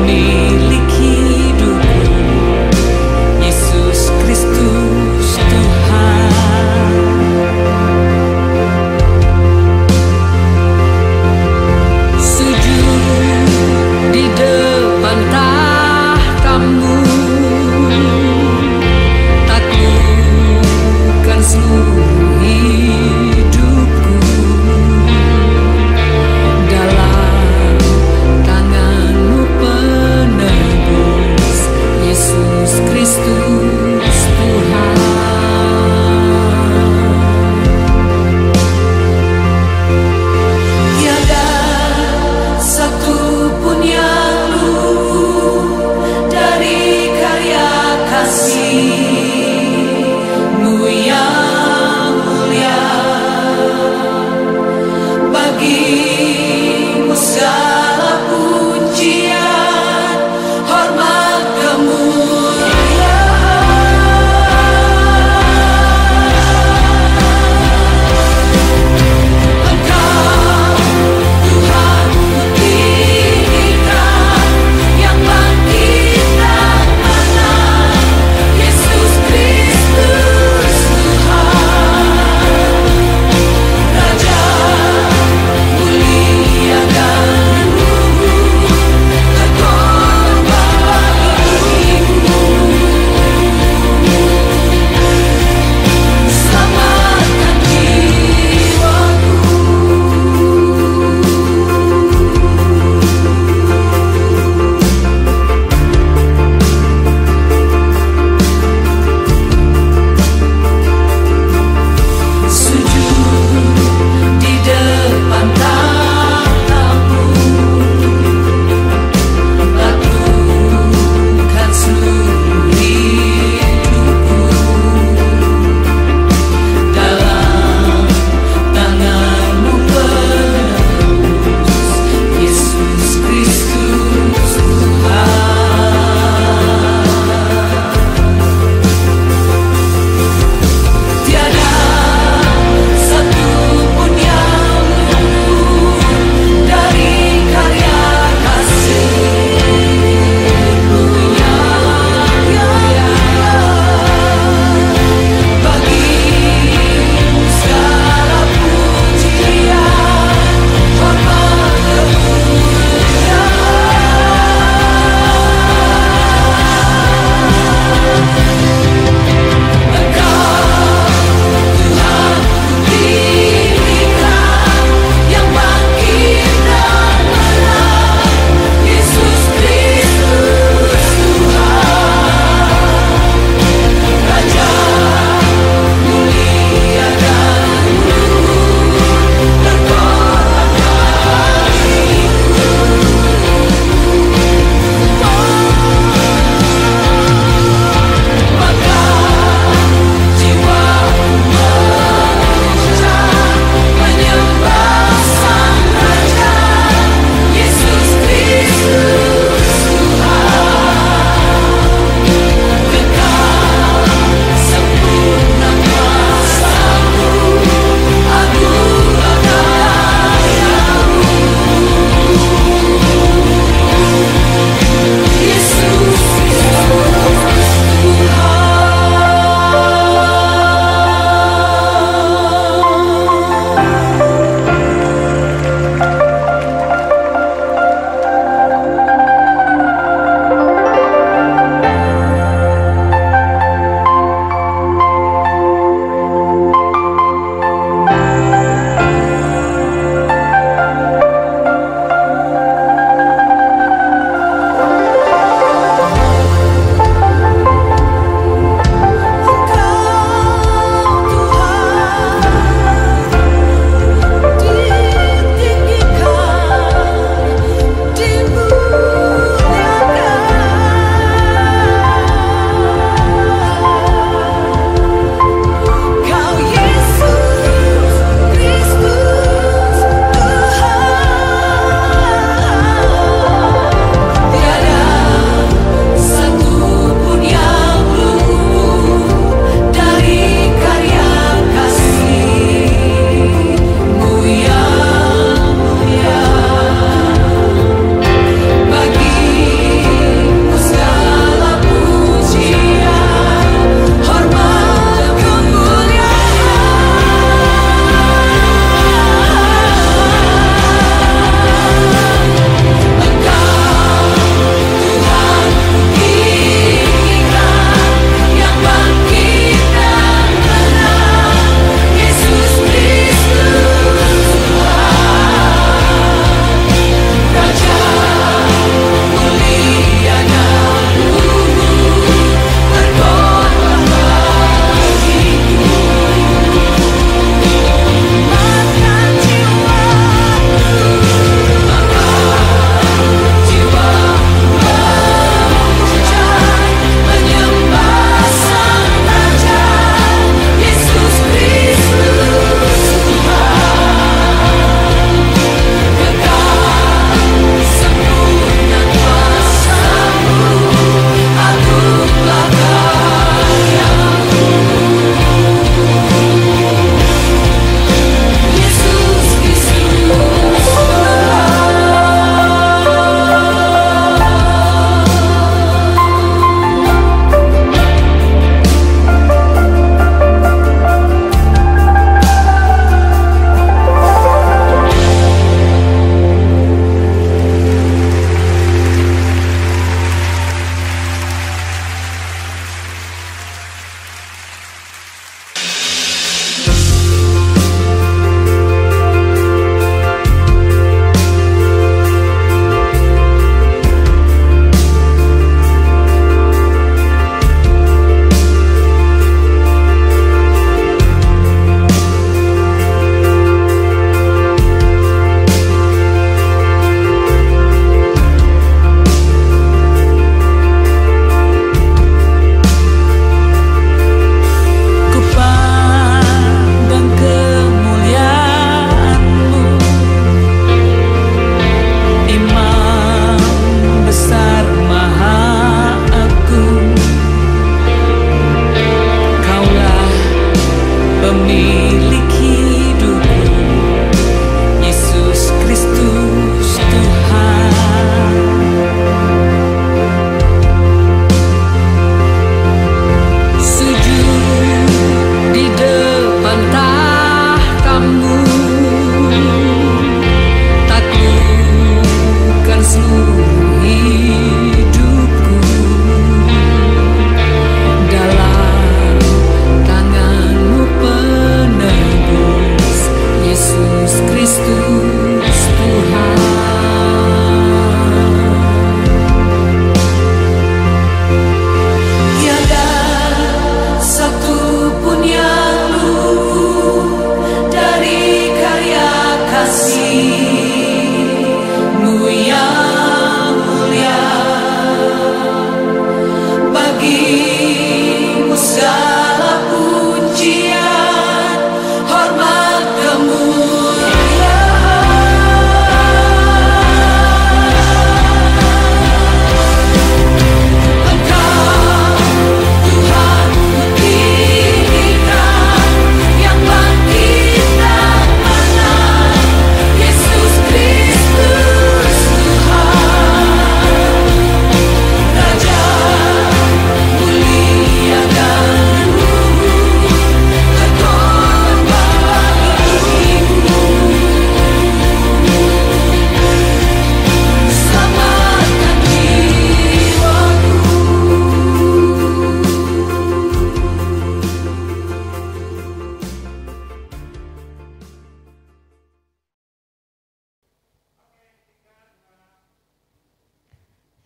pemilik hidupku, Yesus Kristus Tuhan. Sujud di depan tahtamu, taklukkan seluruh hidupku. Dalam tanganmu penuh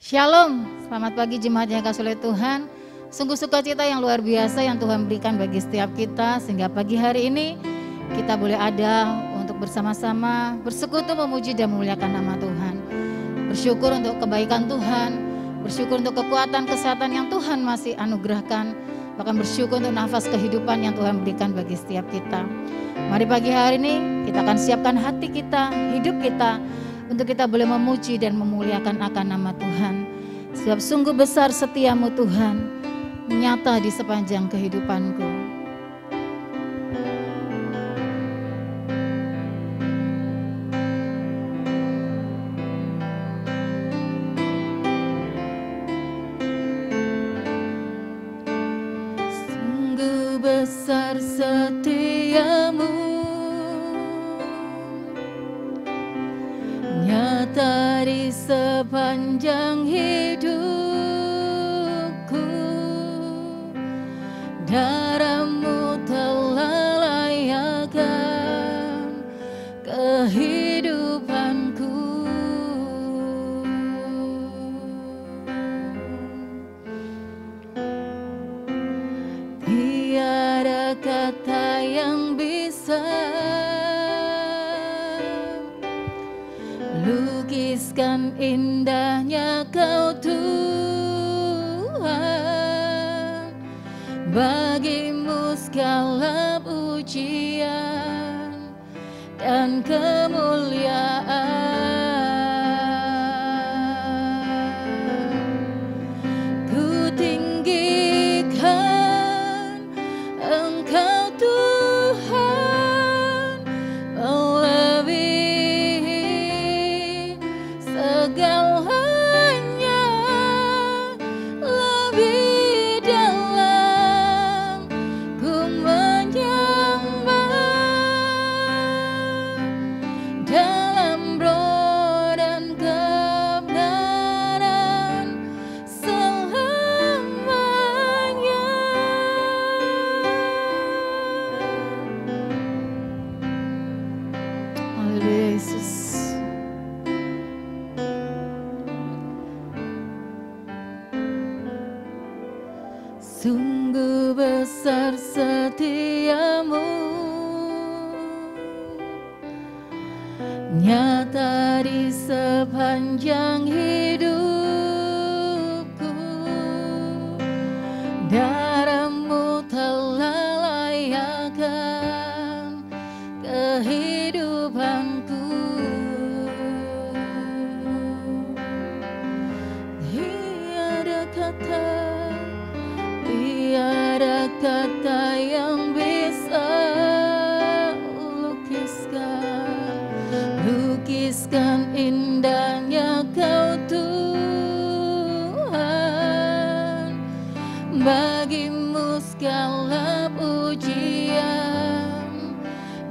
Shalom, selamat pagi jemaat yang dikasihi oleh Tuhan. Sungguh sukacita yang luar biasa yang Tuhan berikan bagi setiap kita, sehingga pagi hari ini kita boleh ada untuk bersama-sama bersekutu memuji dan memuliakan nama Tuhan. Bersyukur untuk kebaikan Tuhan, bersyukur untuk kekuatan kesehatan yang Tuhan masih anugerahkan, bahkan bersyukur untuk nafas kehidupan yang Tuhan berikan bagi setiap kita. Mari pagi hari ini kita akan siapkan hati kita, hidup kita, untuk kita boleh memuji dan memuliakan akan nama Tuhan. Sebab sungguh besar setiamu Tuhan, nyata di sepanjang kehidupanku. Sungguh besar setiamu, nyata di sepanjang hidupku. Darahmu telah layakkan kehidupanku. Tiada kata yang bisa lukiskan indahnya Kau Tuhan. Bagimu segala pujian dan kemuliaan. Ku tinggikan Engkau Tuhan, melebihi segalanya, lebih dalam ku menyembah, dalam roh dan kebenaran selamanya. Haleluya Yesus. Sungguh besar setiamu, nyata di sepanjang hidupku. Darahmu telah layakkan kehidupanku. Tiada kata yang bisa lukiskan indahnya Kau Tuhan. Bagimu segala pujian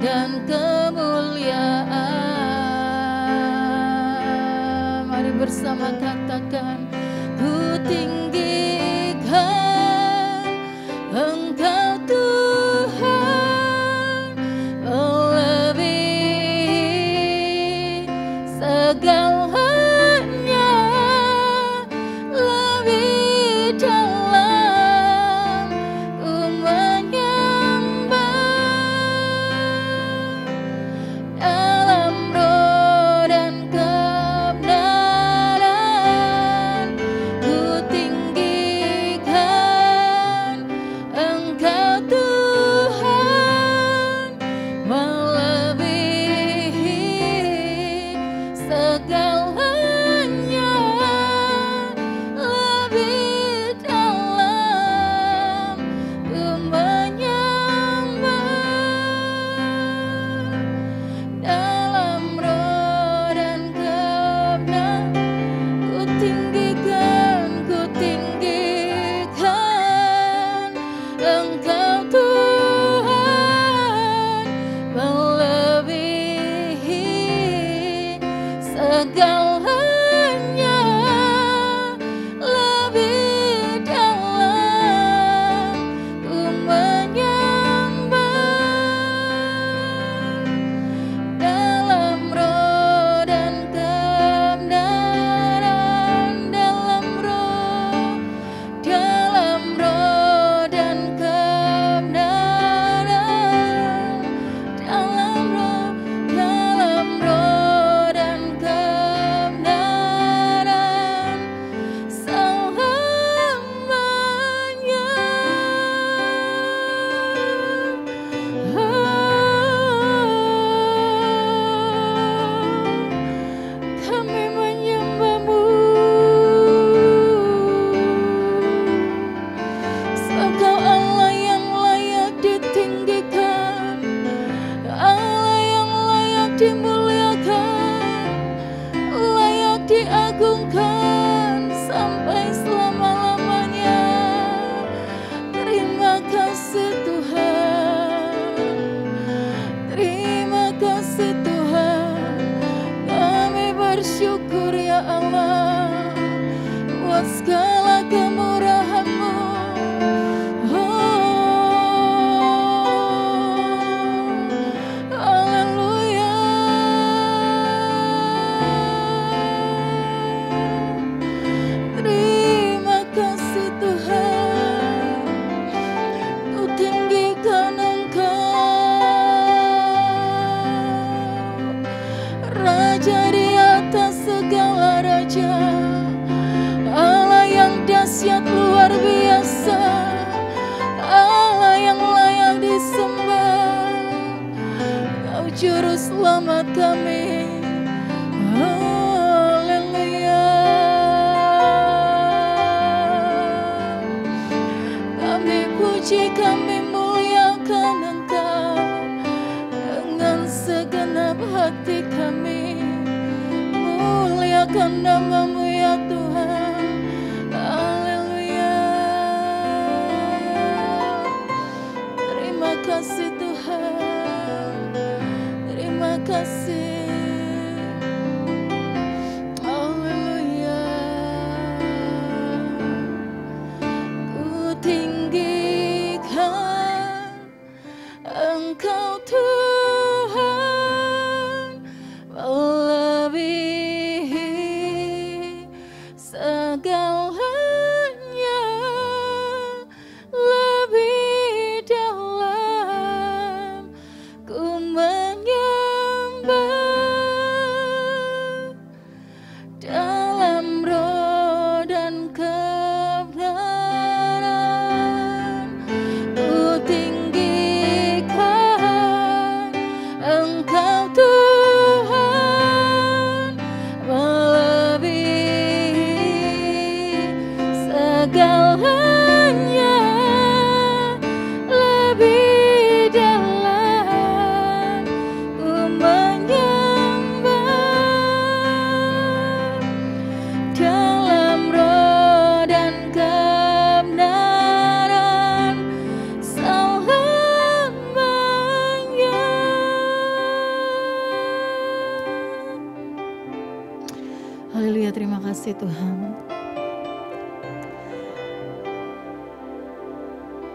dan kemuliaan. Mari bersama katakan, ku tinggikan Engkau Tuhan, melebihi segalanya, lebih dalam ku menyembah, dalam roh dan kebenaran ku tinggikan Engkau Tuhan, melebihi segalanya, lebih dalam ku menyembah, dalam roh dan kebenaran ku tinggikan Engkau Tuhan, melebihi segalanya, diagungkan sampai selama-lamanya. Terima kasih Tuhan, terima kasih Tuhan. Kami bersyukur ya Allah buat segala kemurahan-Mu. Dahsyat luar biasa, Allah yang layak disembah. Kau juru selamat kami, haleluya. Kami puji, kami muliakan Engkau dengan segenap hati kami. Muliakan nama-Mu ya Tuhan. Terima kasih Tuhan, terima kasih. Haleluya. Ku tinggikan Engkau Tuhan, melebihi segalanya. Haleluya, terima kasih Tuhan.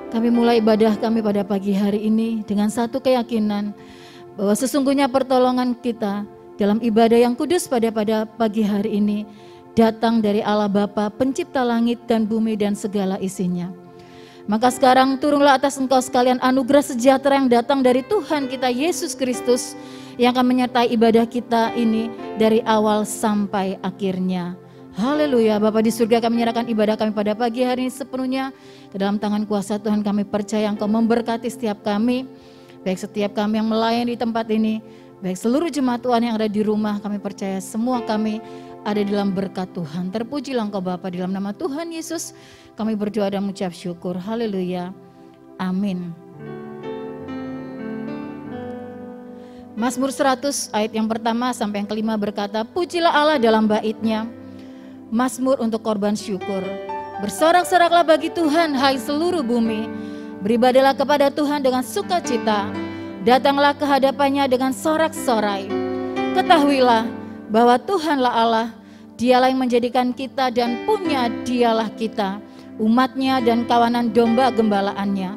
Kami mulai ibadah kami pada pagi hari ini dengan satu keyakinan bahwa sesungguhnya pertolongan kita dalam ibadah yang kudus pada pagi hari ini datang dari Allah Bapa, pencipta langit dan bumi dan segala isinya. Maka sekarang turunlah atas engkau sekalian anugerah sejahtera yang datang dari Tuhan kita Yesus Kristus yang akan menyertai ibadah kita ini dari awal sampai akhirnya. Haleluya. Bapa di surga, kami menyerahkan ibadah kami pada pagi hari ini sepenuhnya ke dalam tangan kuasa Tuhan. Kami percaya Engkau memberkati setiap kami, baik setiap kami yang melayani di tempat ini, baik seluruh jemaat Tuhan yang ada di rumah. Kami percaya semua kami ada di dalam berkat Tuhan. Terpujilah Engkau Bapa, di dalam nama Tuhan Yesus kami berdoa dan mengucap syukur. Haleluya. Amin. Mazmur 100 ayat yang pertama sampai yang kelima berkata, pujilah Allah dalam bait-Nya. Mazmur untuk korban syukur. Bersorak-soraklah bagi Tuhan, hai seluruh bumi. Beribadalah kepada Tuhan dengan sukacita. Datanglah ke hadapannya dengan sorak-sorai. Ketahuilah bahwa Tuhanlah Allah. Dialah yang menjadikan kita dan punya Dialah kita, umatnya dan kawanan domba gembalaannya.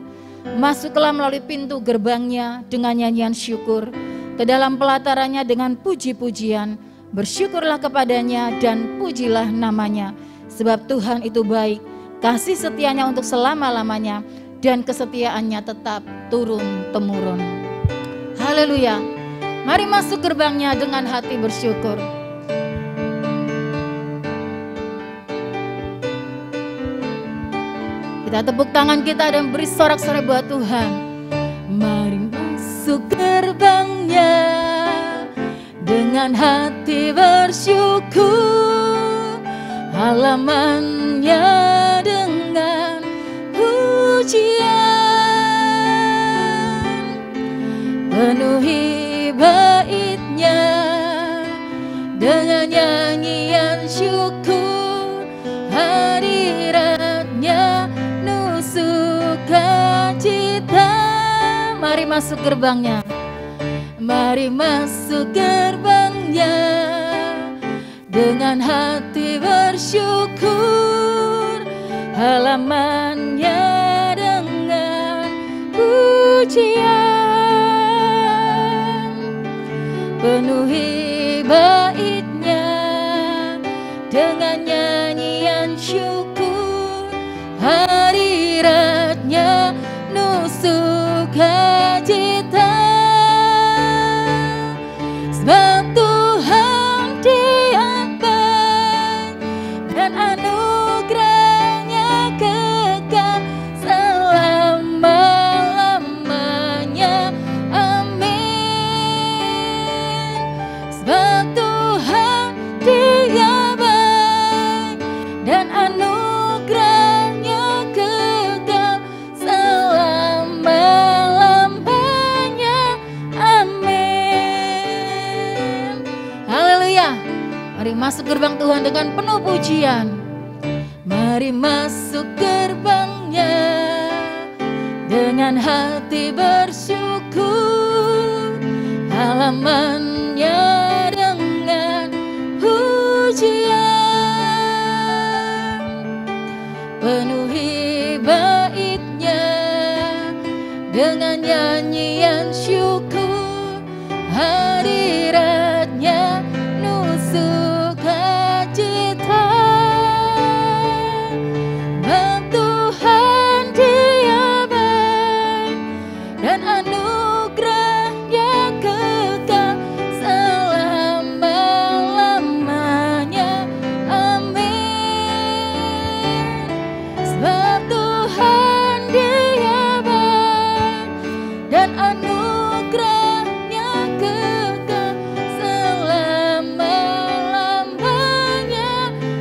Masuklah melalui pintu gerbangnya dengan nyanyian syukur, ke dalam pelatarannya dengan puji-pujian. Bersyukurlah kepadanya dan pujilah namanya. Sebab Tuhan itu baik, kasih setianya untuk selama-lamanya, dan kesetiaannya tetap turun-temurun. Haleluya. Mari masuk gerbangnya dengan hati bersyukur. Kita tepuk tangan kita dan beri sorak-sorai buat Tuhan. Mari masuk gerbangnya dengan hati bersyukur, halamannya dengan pujian, penuhi bait-Nya dengan nyanyian syukur, hadiratnya penuh sukacita. Mari masuk gerbangnya, mari masuk gerbangnya dengan hati bersyukur, halamannya dengan pujian. Penuhi baitnya dengan nyanyian syukur, hadiratnya penuh sukacita. Sebab Tuhan Dia baik dan anugerahnya kekal selama-lamanya. Amin. Sebab Tuhan Dia baik dan anugerahnya kekal selama-lamanya. Amin. Haleluya. Mari masuk gerbang Tuhan dengan penuh pujian. Mari masuk gerbangnya dengan hati bersyukur, halamannya dengan pujian. Penuhi baitnya dengan nyanyian syukur, hadiratnya penuh sukacita. Sebab Tuhan Dia baik dan anugerahnya kekal selama-lamanya. Amin. Sebab Tuhan Dia baik dan anugerahnya kekal selama-lamanya.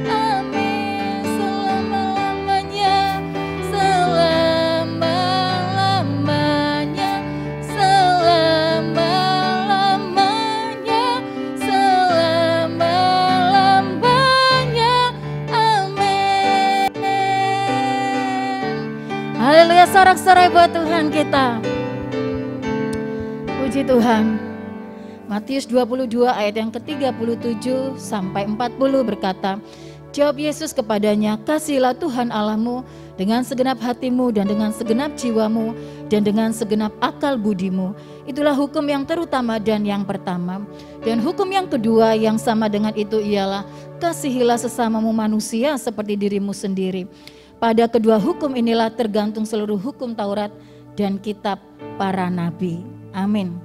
Amin. Selama-lamanya, selama-lamanya, selama-lamanya, selama-lamanya. Amin. Haleluya, sorak-sorai buat Tuhan kita. Puji Tuhan. Matius 22 ayat yang ke-37 sampai 40 berkata, jawab Yesus kepadanya, kasihilah Tuhan Allahmu dengan segenap hatimu dan dengan segenap jiwamu dan dengan segenap akal budimu. Itulah hukum yang terutama dan yang pertama. Dan hukum yang kedua yang sama dengan itu ialah kasihilah sesamamu manusia seperti dirimu sendiri. Pada kedua hukum inilah tergantung seluruh hukum Taurat dan kitab para nabi. Amin.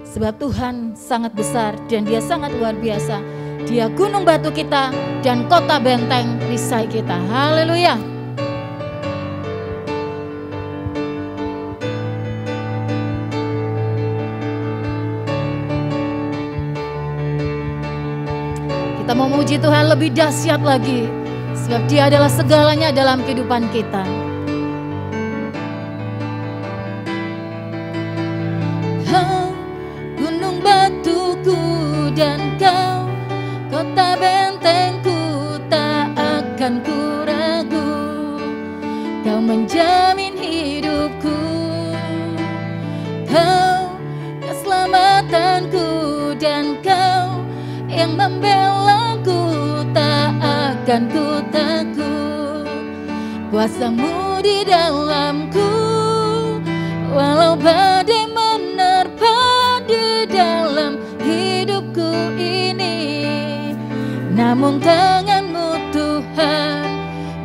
Sebab Tuhan sangat besar dan Dia sangat luar biasa. Dia gunung batu kita dan kota benteng perisai kita. Haleluya. Kita mau memuji Tuhan lebih dahsyat lagi, sebab Dia adalah segalanya dalam kehidupan kita. Kau gunung batuku dan Kau kota bentengku, tak akan ku ragu. Kau menjamin hidupku, Kau keselamatanku dan Kau yang membelaku, tak akan ku takut. Kuasa-Mu di dalamku, walau badai menerpa di dalam hidupku ini, namun tangan-Mu Tuhan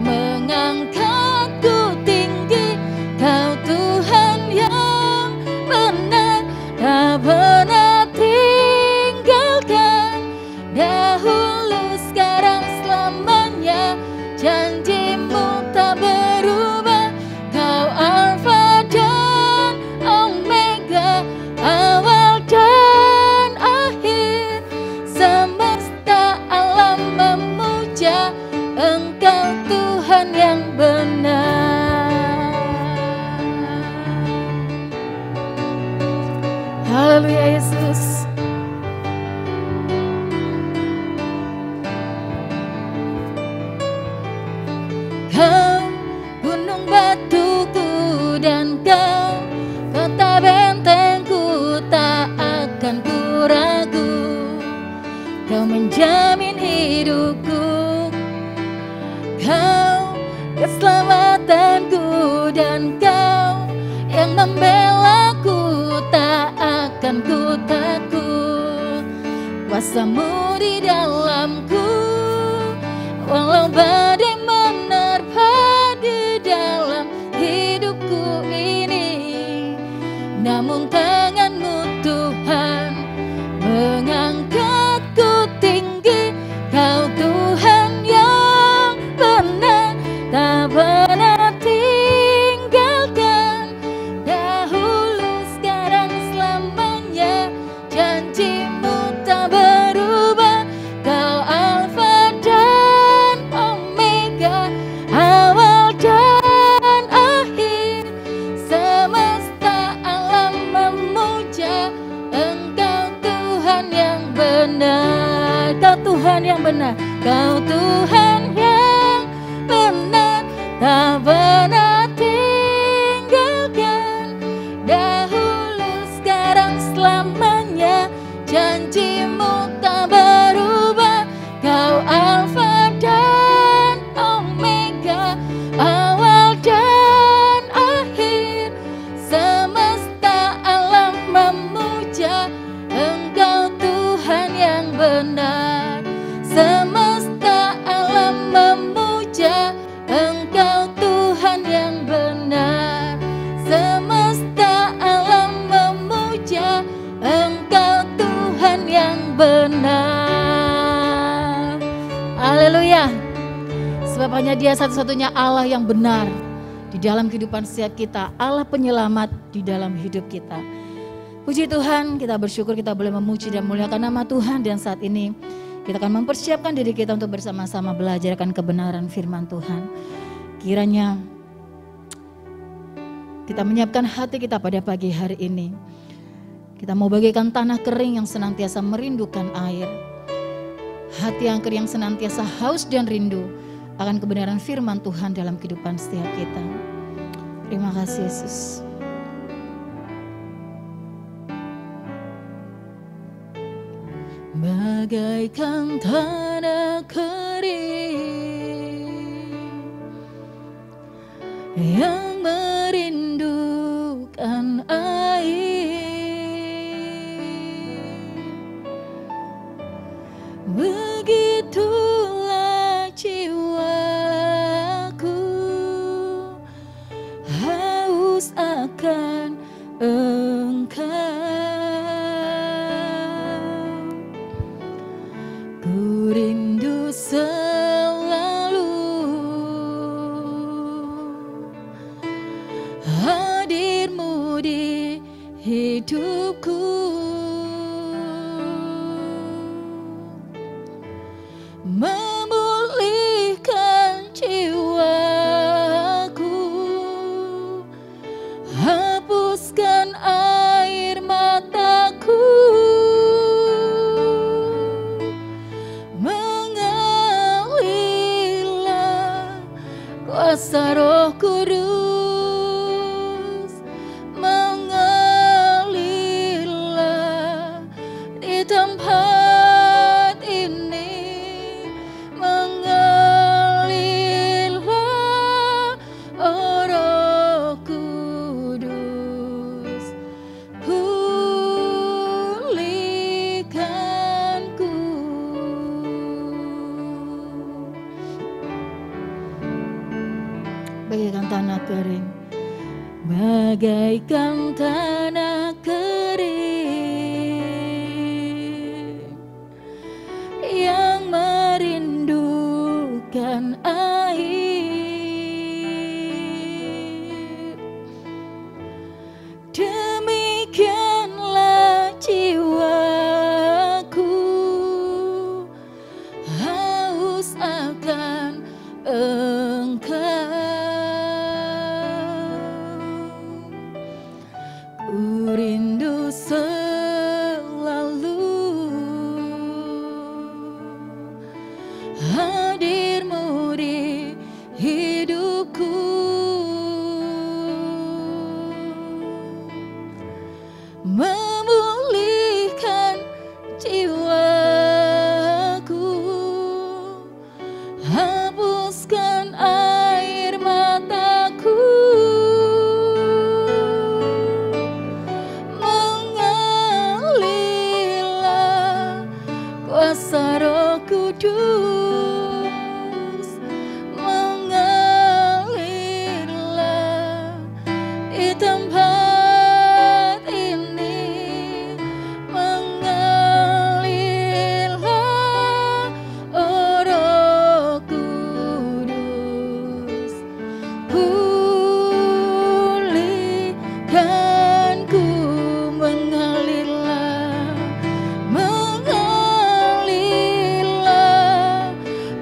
mengangkatku tinggi. Kau Tuhan yang benar, tak pernah tinggalkan. Dahulu, sekarang, selamanya, janji-Mu tak berubah. Kau Alfa dan Omega, awal dan akhir. Semesta alam memuja Engkau menjamin hidupku. Kau keselamatanku dan Kau yang membelaku, tak akan ku takut. Kuasa-Mu di dalamku, walau badai menerpa di dalam hidupku ini, namun tangan-Mu Tuhan mengangkatku tinggi. Kau Tuhan yang benar, tak pernah tinggalkan. Dahulu, sekarang, selamanya, janji-Mu tak berubah. Kau Alfa dan Omega, awal dan akhir. Semesta alam memuja Engkau Tuhan yang benar. Kau Tuhan yang benar, Kau Tuhan yang benar, tak pernah tinggalkan. Dahulu, sekarang, selamanya, janji-Mu tak berubah. Kau Alfa dan Omega, awal dan akhir. Semesta alam memuja Engkau Tuhan yang benar. Semesta alam memuja Engkau Tuhan yang benar. Semesta alam memuja Engkau Tuhan yang benar. Haleluya. Sebab hanya Dia satu-satunya Allah yang benar di dalam kehidupan setiap kita, Allah penyelamat di dalam hidup kita. Puji Tuhan, kita bersyukur kita boleh memuji dan memuliakan nama Tuhan. Dan saat ini kita akan mempersiapkan diri kita untuk bersama-sama belajar akan kebenaran firman Tuhan. Kiranya kita menyiapkan hati kita pada pagi hari ini. Kita mau bagaikan tanah kering yang senantiasa merindukan air. Hati yang kering yang senantiasa haus dan rindu akan kebenaran firman Tuhan dalam kehidupan setiap kita. Terima kasih Yesus. Bagaikan tanah kering yang merindukan air, begitulah jiwaku haus akan Engkau. Ku rindu selalu hadir-Mu di hidupku, memulihkan jiwaku, hapuskan air mataku, mengalirlah kuasa Roh Kudus, mengalirlah di tempat ini, mengalirlah oh Roh Kudus, pulihkanku. Bagaikan tanah kering, bagaikan tanah kering yang merindukan air. Demikianlah jiwaku haus akan Engkau. Ku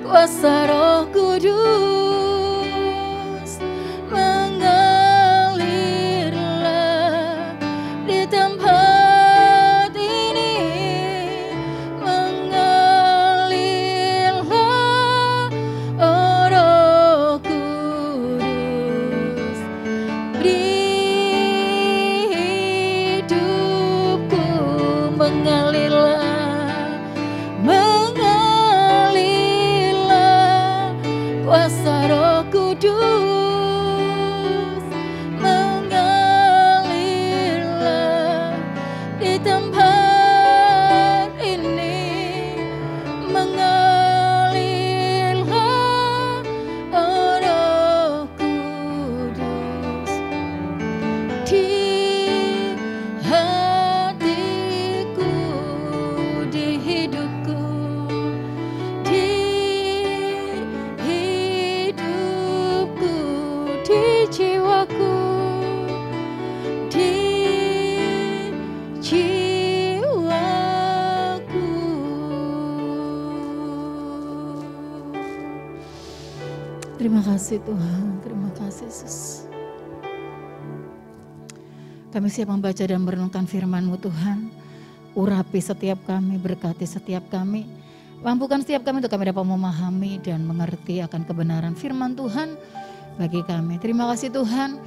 kuasa Roh Kudus mengalirlah di tempat ini, mengalirlah oh Roh Kudus di hidupku, mengalirlah kuasa Roh Kudus mengalirlah di tempat ini, mengalirlah oh Roh Kudus di hatiku, di hidupku, di hidupku, di jiwaku, di jiwaku. Terima kasih Tuhan, terima kasih Yesus. Kami siap membaca dan merenungkan firman-Mu Tuhan. Urapi setiap kami, berkati setiap kami. Mampukan setiap kami untuk kami dapat memahami dan mengerti akan kebenaran firman Tuhan bagi kami. Terima kasih Tuhan,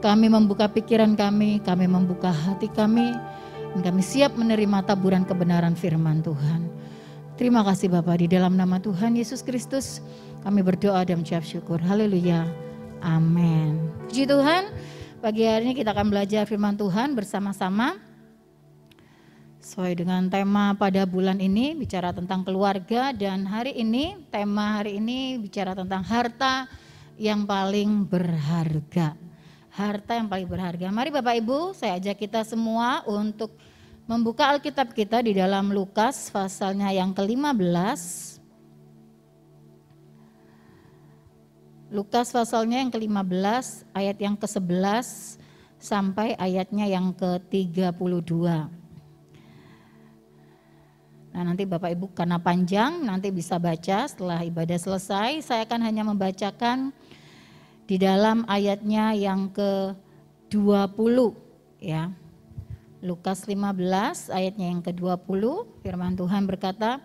kami membuka pikiran kami membuka hati kami, dan kami siap menerima taburan kebenaran firman Tuhan. Terima kasih Bapa, di dalam nama Tuhan Yesus Kristus kami berdoa dan mengucap syukur. Haleluya. Amin. Puji Tuhan, pagi hari ini kita akan belajar firman Tuhan bersama-sama. Sesuai dengan tema pada bulan ini bicara tentang keluarga, dan tema hari ini bicara tentang harta yang paling berharga. Harta yang paling berharga. Mari Bapak Ibu, saya ajak kita semua untuk membuka Alkitab kita di dalam Lukas pasalnya yang ke-15. Lukas pasalnya yang ke-15 ayat yang ke-11 sampai ayatnya yang ke-32. Nah nanti Bapak Ibu karena panjang nanti bisa baca setelah ibadah selesai. Saya akan hanya membacakan di dalam ayatnya yang ke-20 ya. Lukas 15 ayatnya yang ke-20, firman Tuhan berkata,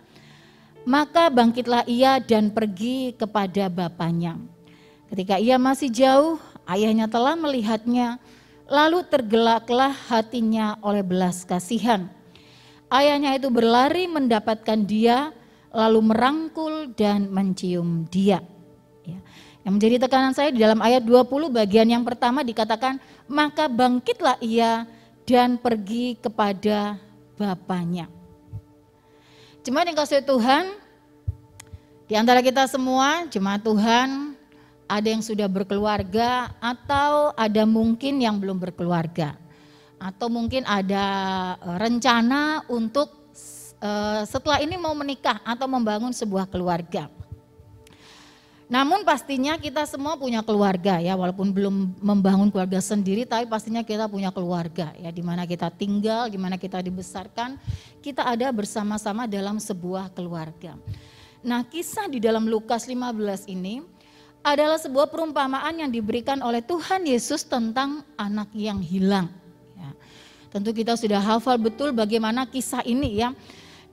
"Maka bangkitlah ia dan pergi kepada bapaknya. Ketika ia masih jauh, ayahnya telah melihatnya, lalu tergelaklah hatinya oleh belas kasihan. Ayahnya itu berlari mendapatkan dia, lalu merangkul dan mencium dia." Ya. Yang menjadi tekanan saya di dalam ayat 20 bagian yang pertama dikatakan, "Maka bangkitlah ia dan pergi kepada bapaknya." Jemaat yang kasih Tuhan, di antara kita semua, jemaat Tuhan, ada yang sudah berkeluarga atau ada mungkin yang belum berkeluarga. Atau mungkin ada rencana untuk setelah ini mau menikah atau membangun sebuah keluarga. Namun pastinya kita semua punya keluarga ya, walaupun belum membangun keluarga sendiri, tapi pastinya kita punya keluarga ya, di mana kita tinggal, di mana kita dibesarkan, kita ada bersama-sama dalam sebuah keluarga. Nah, kisah di dalam Lukas 15 ini adalah sebuah perumpamaan yang diberikan oleh Tuhan Yesus tentang anak yang hilang. Ya. Tentu kita sudah hafal betul bagaimana kisah ini ya,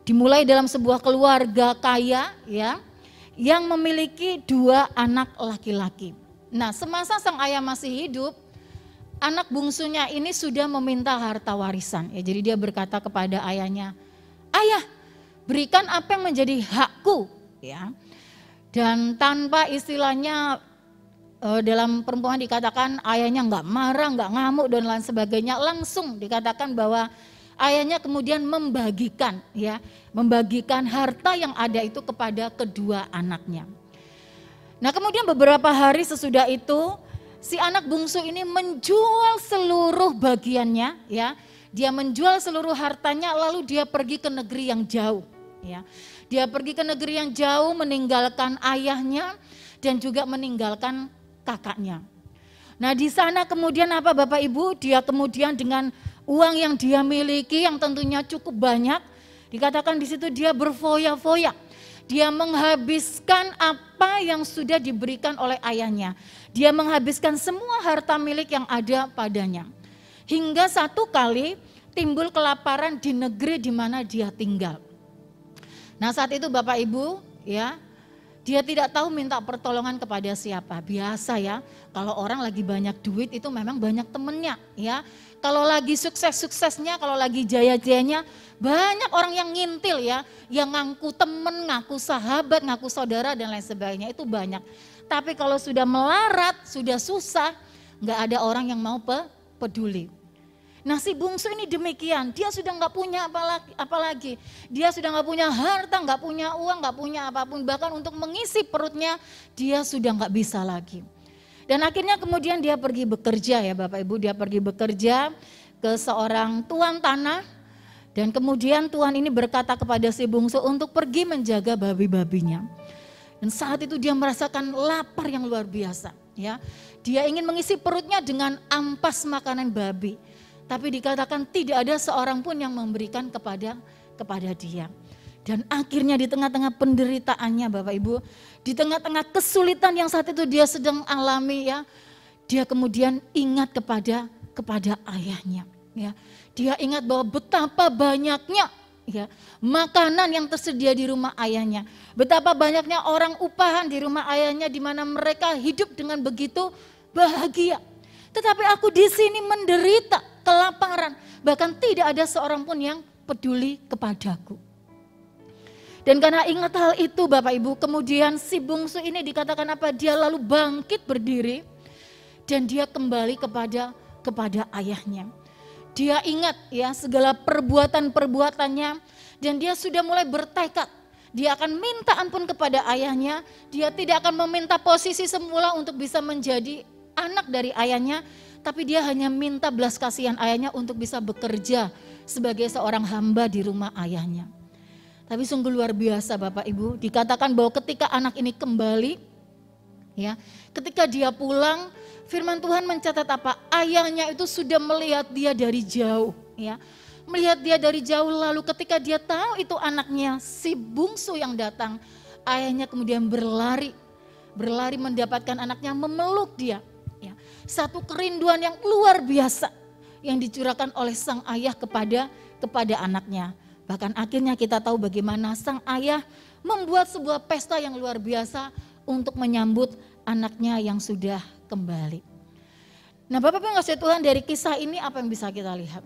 dimulai dalam sebuah keluarga kaya ya, yang memiliki 2 anak laki-laki. Nah, semasa sang ayah masih hidup, anak bungsunya ini sudah meminta harta warisan. Ya, jadi dia berkata kepada ayahnya, "Ayah, berikan apa yang menjadi hakku." Ya. Dan tanpa istilahnya dalam perumpamaan dikatakan ayahnya nggak marah, nggak ngamuk dan lain sebagainya, langsung dikatakan bahwa ayahnya kemudian membagikan harta yang ada itu kepada kedua anaknya. Nah kemudian beberapa hari sesudah itu si anak bungsu ini menjual seluruh bagiannya ya. Dia menjual seluruh hartanya lalu dia pergi ke negeri yang jauh ya. Dia pergi ke negeri yang jauh meninggalkan ayahnya dan juga meninggalkan kakaknya. Nah di sana kemudian apa Bapak Ibu? Dia kemudian dengan uang yang dia miliki yang tentunya cukup banyak, dikatakan di situ dia berfoya-foya. Dia menghabiskan apa yang sudah diberikan oleh ayahnya. Dia menghabiskan semua harta milik yang ada padanya. Hingga satu kali timbul kelaparan di negeri di mana dia tinggal. Nah saat itu Bapak Ibu ya, dia tidak tahu minta pertolongan kepada siapa. Biasa ya, kalau orang lagi banyak duit itu memang banyak temennya ya. Kalau lagi sukses-suksesnya, kalau lagi jaya-jayanya, banyak orang yang ngintil ya. Yang ngaku temen, ngaku sahabat, ngaku saudara dan lain sebagainya, itu banyak. Tapi kalau sudah melarat, sudah susah, gak ada orang yang mau peduli. Nah si bungsu ini demikian, dia sudah gak punya apalagi. Dia sudah gak punya harta, gak punya uang, gak punya apapun. Bahkan untuk mengisi perutnya dia sudah gak bisa lagi. Dan akhirnya kemudian dia pergi bekerja ya Bapak Ibu. Dia pergi bekerja ke seorang tuan tanah. Dan kemudian tuan ini berkata kepada si bungsu untuk pergi menjaga babi-babinya. Dan saat itu dia merasakan lapar yang luar biasa. Ya, dia ingin mengisi perutnya dengan ampas makanan babi. Tapi dikatakan tidak ada seorang pun yang memberikan kepada dia. Dan akhirnya di tengah-tengah penderitaannya Bapak Ibu, di tengah-tengah kesulitan yang saat itu dia sedang alami ya, dia kemudian ingat kepada ayahnya. Ya, dia ingat bahwa betapa banyaknya ya makanan yang tersedia di rumah ayahnya, betapa banyaknya orang upahan di rumah ayahnya, di mana mereka hidup dengan begitu bahagia. Tetapi aku di sini menderita kelaparan, bahkan tidak ada seorang pun yang peduli kepadaku. Dan karena ingat hal itu Bapak Ibu, kemudian si bungsu ini dikatakan apa? Dia lalu bangkit berdiri dan dia kembali kepada ayahnya. Dia ingat ya segala perbuatan-perbuatannya dan dia sudah mulai bertekad. Dia akan minta ampun kepada ayahnya, dia tidak akan meminta posisi semula untuk bisa menjadi anak dari ayahnya, tapi dia hanya minta belas kasihan ayahnya untuk bisa bekerja sebagai seorang hamba di rumah ayahnya. Tapi sungguh luar biasa Bapak Ibu, dikatakan bahwa ketika anak ini kembali, ya, ketika dia pulang, firman Tuhan mencatat apa? Ayahnya itu sudah melihat dia dari jauh, ya, melihat dia dari jauh. Lalu ketika dia tahu itu anaknya, si bungsu yang datang, ayahnya kemudian berlari mendapatkan anaknya, memeluk dia. Ya, satu kerinduan yang luar biasa yang dicurahkan oleh sang ayah kepada anaknya. Bahkan akhirnya kita tahu bagaimana sang ayah membuat sebuah pesta yang luar biasa untuk menyambut anaknya yang sudah kembali. Nah Bapak Ibu yang kasih Tuhan, dari kisah ini apa yang bisa kita lihat?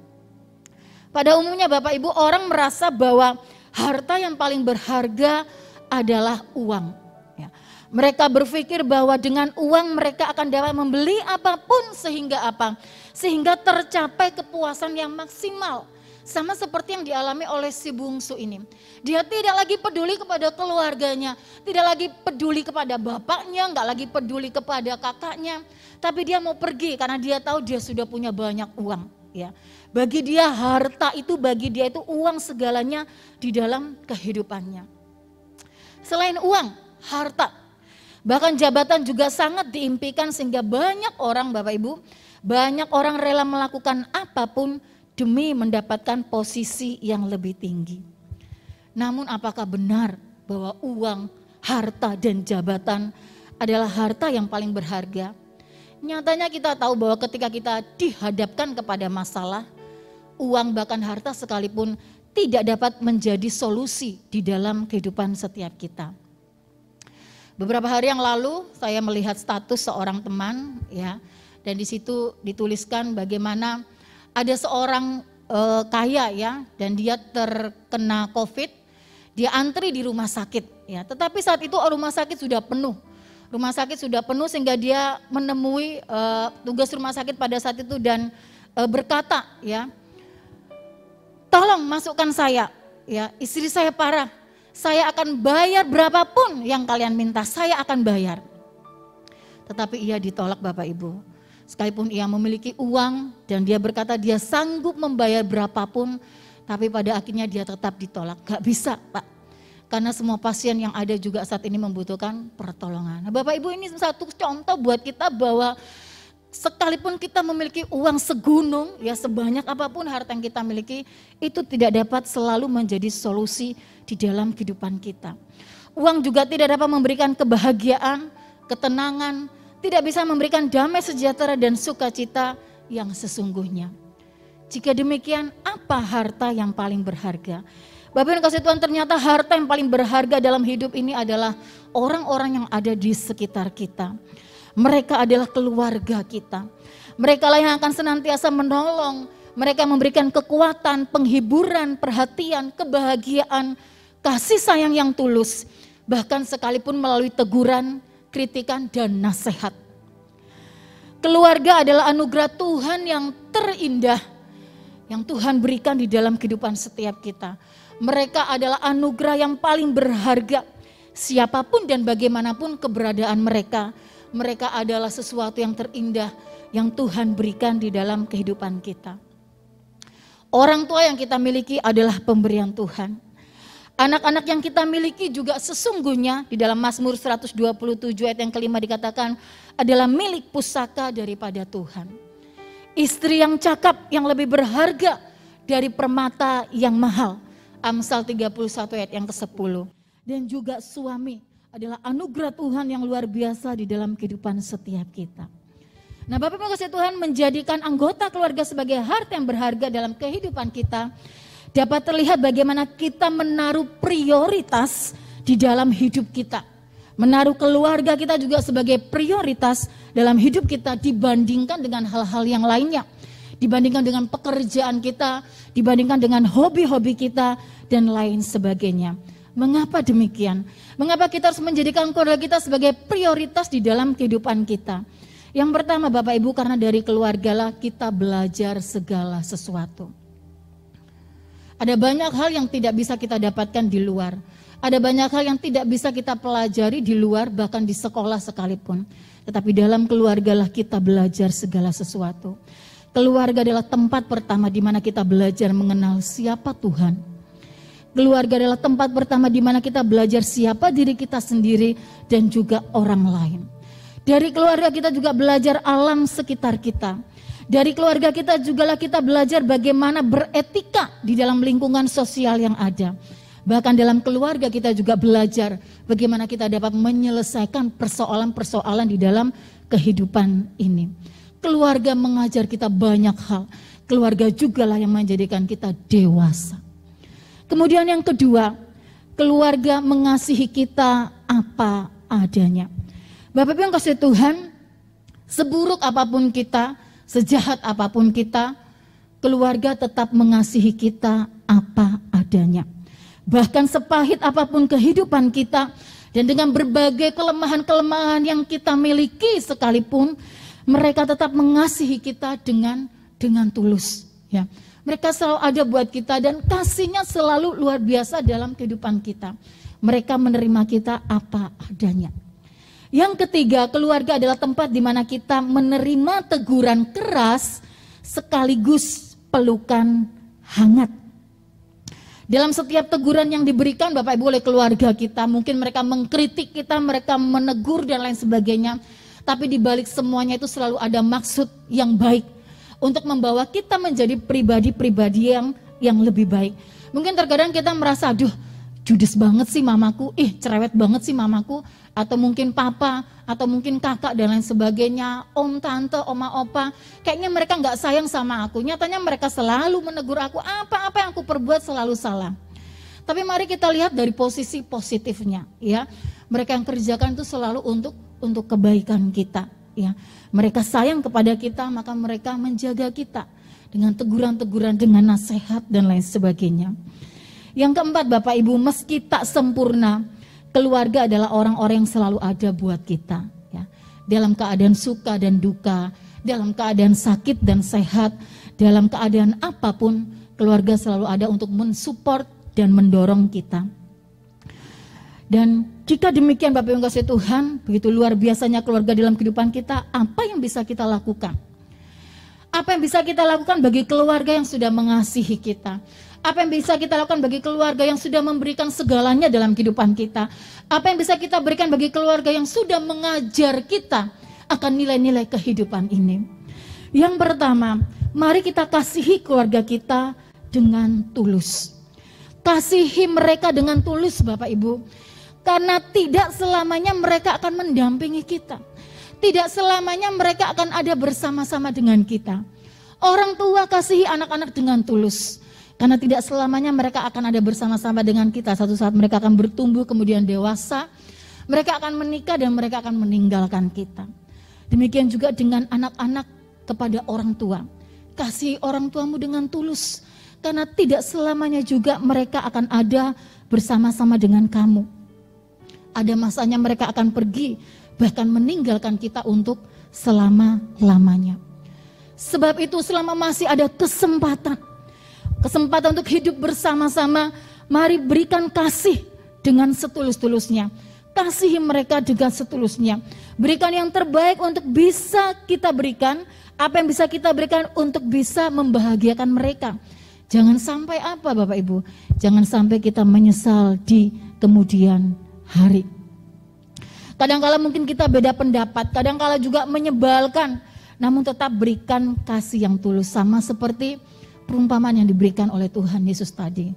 Pada umumnya Bapak Ibu, orang merasa bahwa harta yang paling berharga adalah uang. Ya. Mereka berpikir bahwa dengan uang mereka akan dapat membeli apapun sehingga apa? Sehingga tercapai kepuasan yang maksimal. Sama seperti yang dialami oleh si bungsu ini. Dia tidak lagi peduli kepada keluarganya, tidak lagi peduli kepada bapaknya, enggak lagi peduli kepada kakaknya. Tapi dia mau pergi karena dia tahu dia sudah punya banyak uang. Ya, bagi dia harta itu, bagi dia itu uang segalanya di dalam kehidupannya. Selain uang, harta, bahkan jabatan juga sangat diimpikan sehingga banyak orang Bapak Ibu, banyak orang rela melakukan apapun demi mendapatkan posisi yang lebih tinggi. Namun apakah benar bahwa uang, harta dan jabatan adalah harta yang paling berharga? Nyatanya kita tahu bahwa ketika kita dihadapkan kepada masalah, uang bahkan harta sekalipun tidak dapat menjadi solusi di dalam kehidupan setiap kita. Beberapa hari yang lalu saya melihat status seorang teman ya, dan di situ dituliskan bagaimana ada seorang kaya ya, dan dia terkena COVID, dia antri di rumah sakit ya. Tetapi saat itu rumah sakit sudah penuh. Rumah sakit sudah penuh sehingga dia menemui tugas rumah sakit pada saat itu dan berkata ya, tolong masukkan saya ya, istri saya parah. Saya akan bayar berapapun yang kalian minta, saya akan bayar. Tetapi ia ditolak Bapak Ibu. Sekalipun ia memiliki uang dan dia berkata dia sanggup membayar berapapun, tapi pada akhirnya dia tetap ditolak. Gak bisa Pak, karena semua pasien yang ada juga saat ini membutuhkan pertolongan. Nah, Bapak Ibu, ini satu contoh buat kita bahwa sekalipun kita memiliki uang segunung, ya sebanyak apapun harta yang kita miliki, itu tidak dapat selalu menjadi solusi di dalam kehidupan kita. Uang juga tidak dapat memberikan kebahagiaan, ketenangan, tidak bisa memberikan damai sejahtera dan sukacita yang sesungguhnya. Jika demikian, apa harta yang paling berharga? Bapak Ibu kasih Tuhan, ternyata harta yang paling berharga dalam hidup ini adalah orang-orang yang ada di sekitar kita. Mereka adalah keluarga kita. Mereka lah yang akan senantiasa menolong. Mereka memberikan kekuatan, penghiburan, perhatian, kebahagiaan, kasih sayang yang tulus. Bahkan sekalipun melalui teguran, kritikan, dan nasihat. Keluarga adalah anugerah Tuhan yang terindah yang Tuhan berikan di dalam kehidupan setiap kita. Mereka adalah anugerah yang paling berharga. Siapapun dan bagaimanapun keberadaan mereka, mereka adalah sesuatu yang terindah yang Tuhan berikan di dalam kehidupan kita. Orang tua yang kita miliki adalah pemberian Tuhan. Anak-anak yang kita miliki juga sesungguhnya di dalam Mazmur 127 ayat yang kelima dikatakan adalah milik pusaka daripada Tuhan. Istri yang cakap yang lebih berharga dari permata yang mahal. Amsal 31 ayat yang ke-10. Dan juga suami adalah anugerah Tuhan yang luar biasa di dalam kehidupan setiap kita. Nah, Bapak Ibu kasih Tuhan, menjadikan anggota keluarga sebagai harta yang berharga dalam kehidupan kita dapat terlihat bagaimana kita menaruh prioritas di dalam hidup kita. Menaruh keluarga kita juga sebagai prioritas dalam hidup kita dibandingkan dengan hal-hal yang lainnya. Dibandingkan dengan pekerjaan kita, dibandingkan dengan hobi-hobi kita, dan lain sebagainya. Mengapa demikian? Mengapa kita harus menjadikan keluarga kita sebagai prioritas di dalam kehidupan kita? Yang pertama Bapak Ibu, karena dari keluargalah kita belajar segala sesuatu. Ada banyak hal yang tidak bisa kita dapatkan di luar. Ada banyak hal yang tidak bisa kita pelajari di luar, bahkan di sekolah sekalipun. Tetapi dalam keluargalah kita belajar segala sesuatu. Keluarga adalah tempat pertama di mana kita belajar mengenal siapa Tuhan. Keluarga adalah tempat pertama di mana kita belajar siapa diri kita sendiri dan juga orang lain. Dari keluarga kita juga belajar alam sekitar kita. Dari keluarga kita jugalah kita belajar bagaimana beretika di dalam lingkungan sosial yang ada. Bahkan dalam keluarga kita juga belajar bagaimana kita dapat menyelesaikan persoalan-persoalan di dalam kehidupan ini. Keluarga mengajar kita banyak hal. Keluarga jugalah yang menjadikan kita dewasa. Kemudian yang kedua, keluarga mengasihi kita apa adanya. Bapak Ibu yang kasih Tuhan, seburuk apapun kita, sejahat apapun kita, keluarga tetap mengasihi kita apa adanya. Bahkan sepahit apapun kehidupan kita dan dengan berbagai kelemahan-kelemahan yang kita miliki sekalipun, mereka tetap mengasihi kita dengan tulus. Ya, mereka selalu ada buat kita dan kasihnya selalu luar biasa dalam kehidupan kita. Mereka menerima kita apa adanya. Yang ketiga, keluarga adalah tempat di mana kita menerima teguran keras sekaligus pelukan hangat. Dalam setiap teguran yang diberikan Bapak Ibu oleh keluarga kita, mungkin mereka mengkritik kita, mereka menegur dan lain sebagainya. Tapi di balik semuanya itu selalu ada maksud yang baik untuk membawa kita menjadi pribadi-pribadi yang lebih baik. Mungkin terkadang kita merasa, aduh judes banget sih mamaku, cerewet banget sih mamaku, atau mungkin papa, atau mungkin kakak dan lain sebagainya, om, tante, oma, opa, kayaknya mereka gak sayang sama aku. Nyatanya mereka selalu menegur aku, apa-apa yang aku perbuat selalu salah. Tapi mari kita lihat dari posisi positifnya, ya. Mereka yang kerjakan itu selalu untuk kebaikan kita, ya. Mereka sayang kepada kita, maka mereka menjaga kita dengan teguran-teguran, dengan nasihat dan lain sebagainya. Yang keempat Bapak Ibu, meski tak sempurna, keluarga adalah orang-orang yang selalu ada buat kita. Ya. Dalam keadaan suka dan duka, dalam keadaan sakit dan sehat, dalam keadaan apapun, keluarga selalu ada untuk mensupport dan mendorong kita. Dan jika demikian Bapak Ibu kasih Tuhan, begitu luar biasanya keluarga dalam kehidupan kita, apa yang bisa kita lakukan? Apa yang bisa kita lakukan bagi keluarga yang sudah mengasihi kita? Apa yang bisa kita lakukan bagi keluarga yang sudah memberikan segalanya dalam kehidupan kita? Apa yang bisa kita berikan bagi keluarga yang sudah mengajar kita akan nilai-nilai kehidupan ini? Yang pertama, mari kita kasihi keluarga kita dengan tulus. Kasihi mereka dengan tulus Bapak Ibu. Karena tidak selamanya mereka akan mendampingi kita. Tidak selamanya mereka akan ada bersama-sama dengan kita. Orang tua kasihi anak-anak dengan tulus. Karena tidak selamanya mereka akan ada bersama-sama dengan kita. Suatu saat mereka akan bertumbuh kemudian dewasa. Mereka akan menikah dan mereka akan meninggalkan kita. Demikian juga dengan anak-anak kepada orang tua. Kasihi orang tuamu dengan tulus. Karena tidak selamanya juga mereka akan ada bersama-sama dengan kamu. Ada masanya mereka akan pergi, bahkan meninggalkan kita untuk selama-lamanya. Sebab itu selama masih ada kesempatan untuk hidup bersama-sama, mari berikan kasih dengan setulus-tulusnya. Kasihi mereka dengan setulusnya. Berikan yang terbaik untuk bisa kita berikan, apa yang bisa kita berikan untuk bisa membahagiakan mereka. Jangan sampai apa Bapak Ibu? Jangan sampai kita menyesal di kemudian hari. Kadang-kala mungkin kita beda pendapat, kadang-kala juga menyebalkan, namun tetap berikan kasih yang tulus, sama seperti perumpamaan yang diberikan oleh Tuhan Yesus tadi.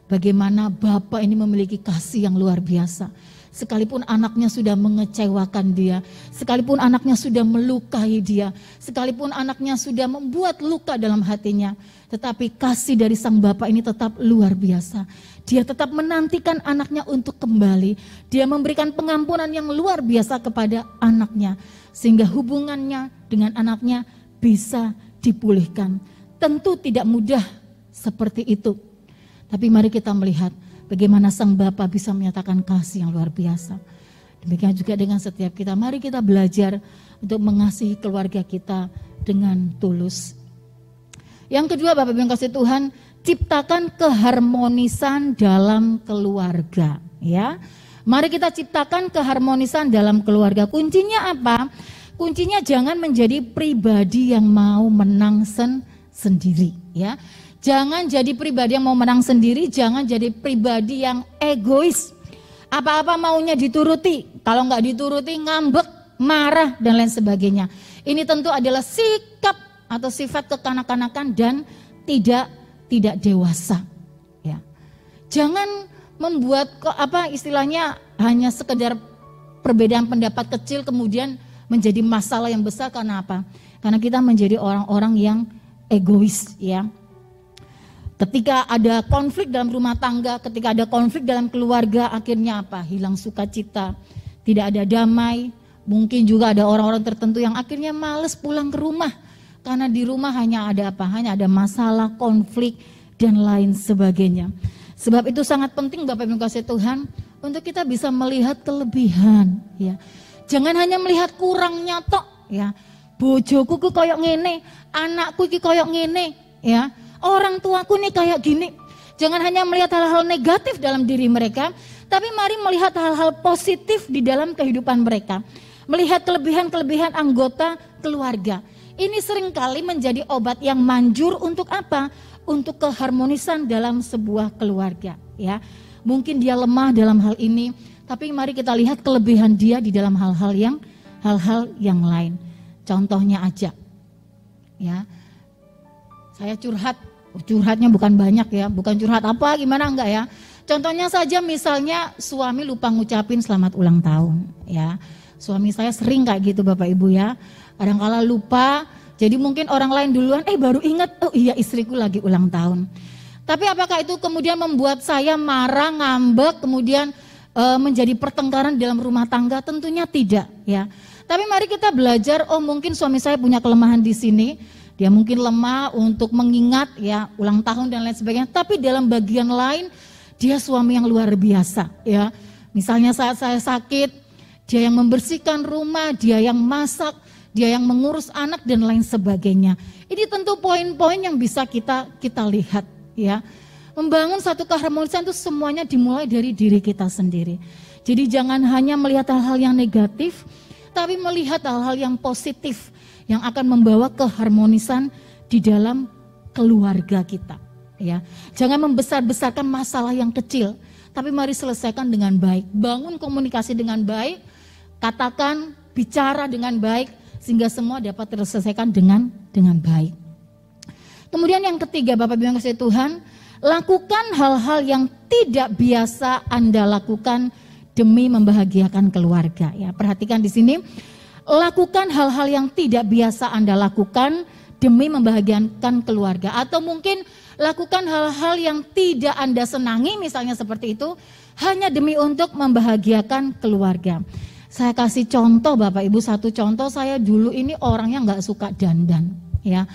Bagaimana Bapa ini memiliki kasih yang luar biasa. Sekalipun anaknya sudah mengecewakan dia, sekalipun anaknya sudah melukai dia, sekalipun anaknya sudah membuat luka dalam hatinya, tetapi kasih dari sang Bapa ini tetap luar biasa. Dia tetap menantikan anaknya untuk kembali. Dia memberikan pengampunan yang luar biasa kepada anaknya, sehingga hubungannya dengan anaknya bisa dipulihkan. Tentu tidak mudah seperti itu, tapi mari kita melihat bagaimana sang Bapa bisa menyatakan kasih yang luar biasa. Demikian juga dengan setiap kita. Mari kita belajar untuk mengasihi keluarga kita dengan tulus. Yang kedua Bapak Ibu yang kasih Tuhan, ciptakan keharmonisan dalam keluarga. Ya, mari kita ciptakan keharmonisan dalam keluarga. Kuncinya apa? Kuncinya jangan menjadi pribadi yang mau menang sendiri. Ya. Jangan jadi pribadi yang mau menang sendiri, jangan jadi pribadi yang egois. Apa-apa maunya dituruti, kalau nggak dituruti ngambek, marah dan lain sebagainya. Ini tentu adalah sikap atau sifat kekanak-kanakan dan tidak dewasa. Ya. Jangan membuat istilahnya hanya sekedar perbedaan pendapat kecil kemudian menjadi masalah yang besar. Karena apa? Karena kita menjadi orang-orang yang egois, ya. Ketika ada konflik dalam rumah tangga, ketika ada konflik dalam keluarga, akhirnya apa? Hilang sukacita, tidak ada damai. Mungkin juga ada orang-orang tertentu yang akhirnya malas pulang ke rumah. Karena di rumah hanya ada apa? Hanya ada masalah, konflik, dan lain sebagainya. Sebab itu sangat penting Bapak Ibu kasih Tuhan, untuk kita bisa melihat kelebihan. Ya. Jangan hanya melihat kurangnya tok. Ya. Bojoku ku koyok ngene, anakku ki koyok ngene. Ya. Orang tuaku nih kayak gini. Jangan hanya melihat hal-hal negatif dalam diri mereka, tapi mari melihat hal-hal positif di dalam kehidupan mereka. Melihat kelebihan-kelebihan anggota keluarga. Ini seringkali menjadi obat yang manjur untuk apa? Untuk keharmonisan dalam sebuah keluarga. Ya, mungkin dia lemah dalam hal ini, tapi mari kita lihat kelebihan dia di dalam hal-hal yang lain. Contohnya aja, ya, saya curhatnya bukan banyak ya, bukan curhat apa gimana enggak ya. Contohnya saja misalnya suami lupa ngucapin selamat ulang tahun ya. Suami saya sering kayak gitu Bapak Ibu ya. Kadang-kala lupa, jadi mungkin orang lain duluan baru ingat, oh iya istriku lagi ulang tahun. Tapi apakah itu kemudian membuat saya marah, ngambek, kemudian menjadi pertengkaran dalam rumah tangga? Tentunya tidak ya. Tapi mari kita belajar, oh mungkin suami saya punya kelemahan di sini. Dia mungkin lemah untuk mengingat ya ulang tahun dan lain sebagainya. Tapi dalam bagian lain dia suami yang luar biasa ya. Misalnya saat saya sakit, dia yang membersihkan rumah, dia yang masak, dia yang mengurus anak dan lain sebagainya. Ini tentu poin-poin yang bisa kita lihat ya. Membangun satu keharmonisan itu semuanya dimulai dari diri kita sendiri. Jadi jangan hanya melihat hal-hal yang negatif, tapi melihat hal-hal yang positif yang akan membawa keharmonisan di dalam keluarga kita. Ya, jangan membesar-besarkan masalah yang kecil, tapi mari selesaikan dengan baik. Bangun komunikasi dengan baik, katakan, bicara dengan baik, sehingga semua dapat terselesaikan dengan baik. Kemudian yang ketiga, Bapak Ibu yang kasih Tuhan, lakukan hal-hal yang tidak biasa Anda lakukan demi membahagiakan keluarga. Ya, perhatikan di sini, lakukan hal-hal yang tidak biasa Anda lakukan demi membahagiakan keluarga, atau mungkin lakukan hal-hal yang tidak Anda senangi, misalnya seperti itu, hanya demi untuk membahagiakan keluarga. Saya kasih contoh Bapak Ibu, satu contoh, saya dulu ini orangnya nggak suka dandan, ya,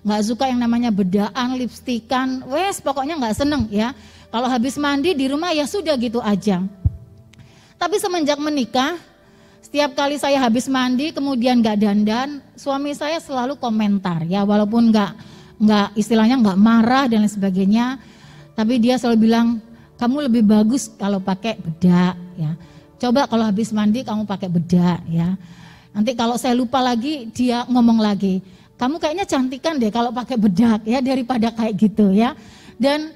nggak suka yang namanya bedaan, lipstikan, wes pokoknya nggak seneng ya. Kalau habis mandi di rumah ya sudah gitu aja. Tapi semenjak menikah, setiap kali saya habis mandi kemudian nggak dandan, suami saya selalu komentar ya, walaupun nggak istilahnya nggak marah dan lain sebagainya, tapi dia selalu bilang, kamu lebih bagus kalau pakai bedak ya. Coba kalau habis mandi kamu pakai bedak ya. Nanti kalau saya lupa lagi dia ngomong lagi, kamu kayaknya cantikan deh kalau pakai bedak ya daripada kayak gitu ya. Dan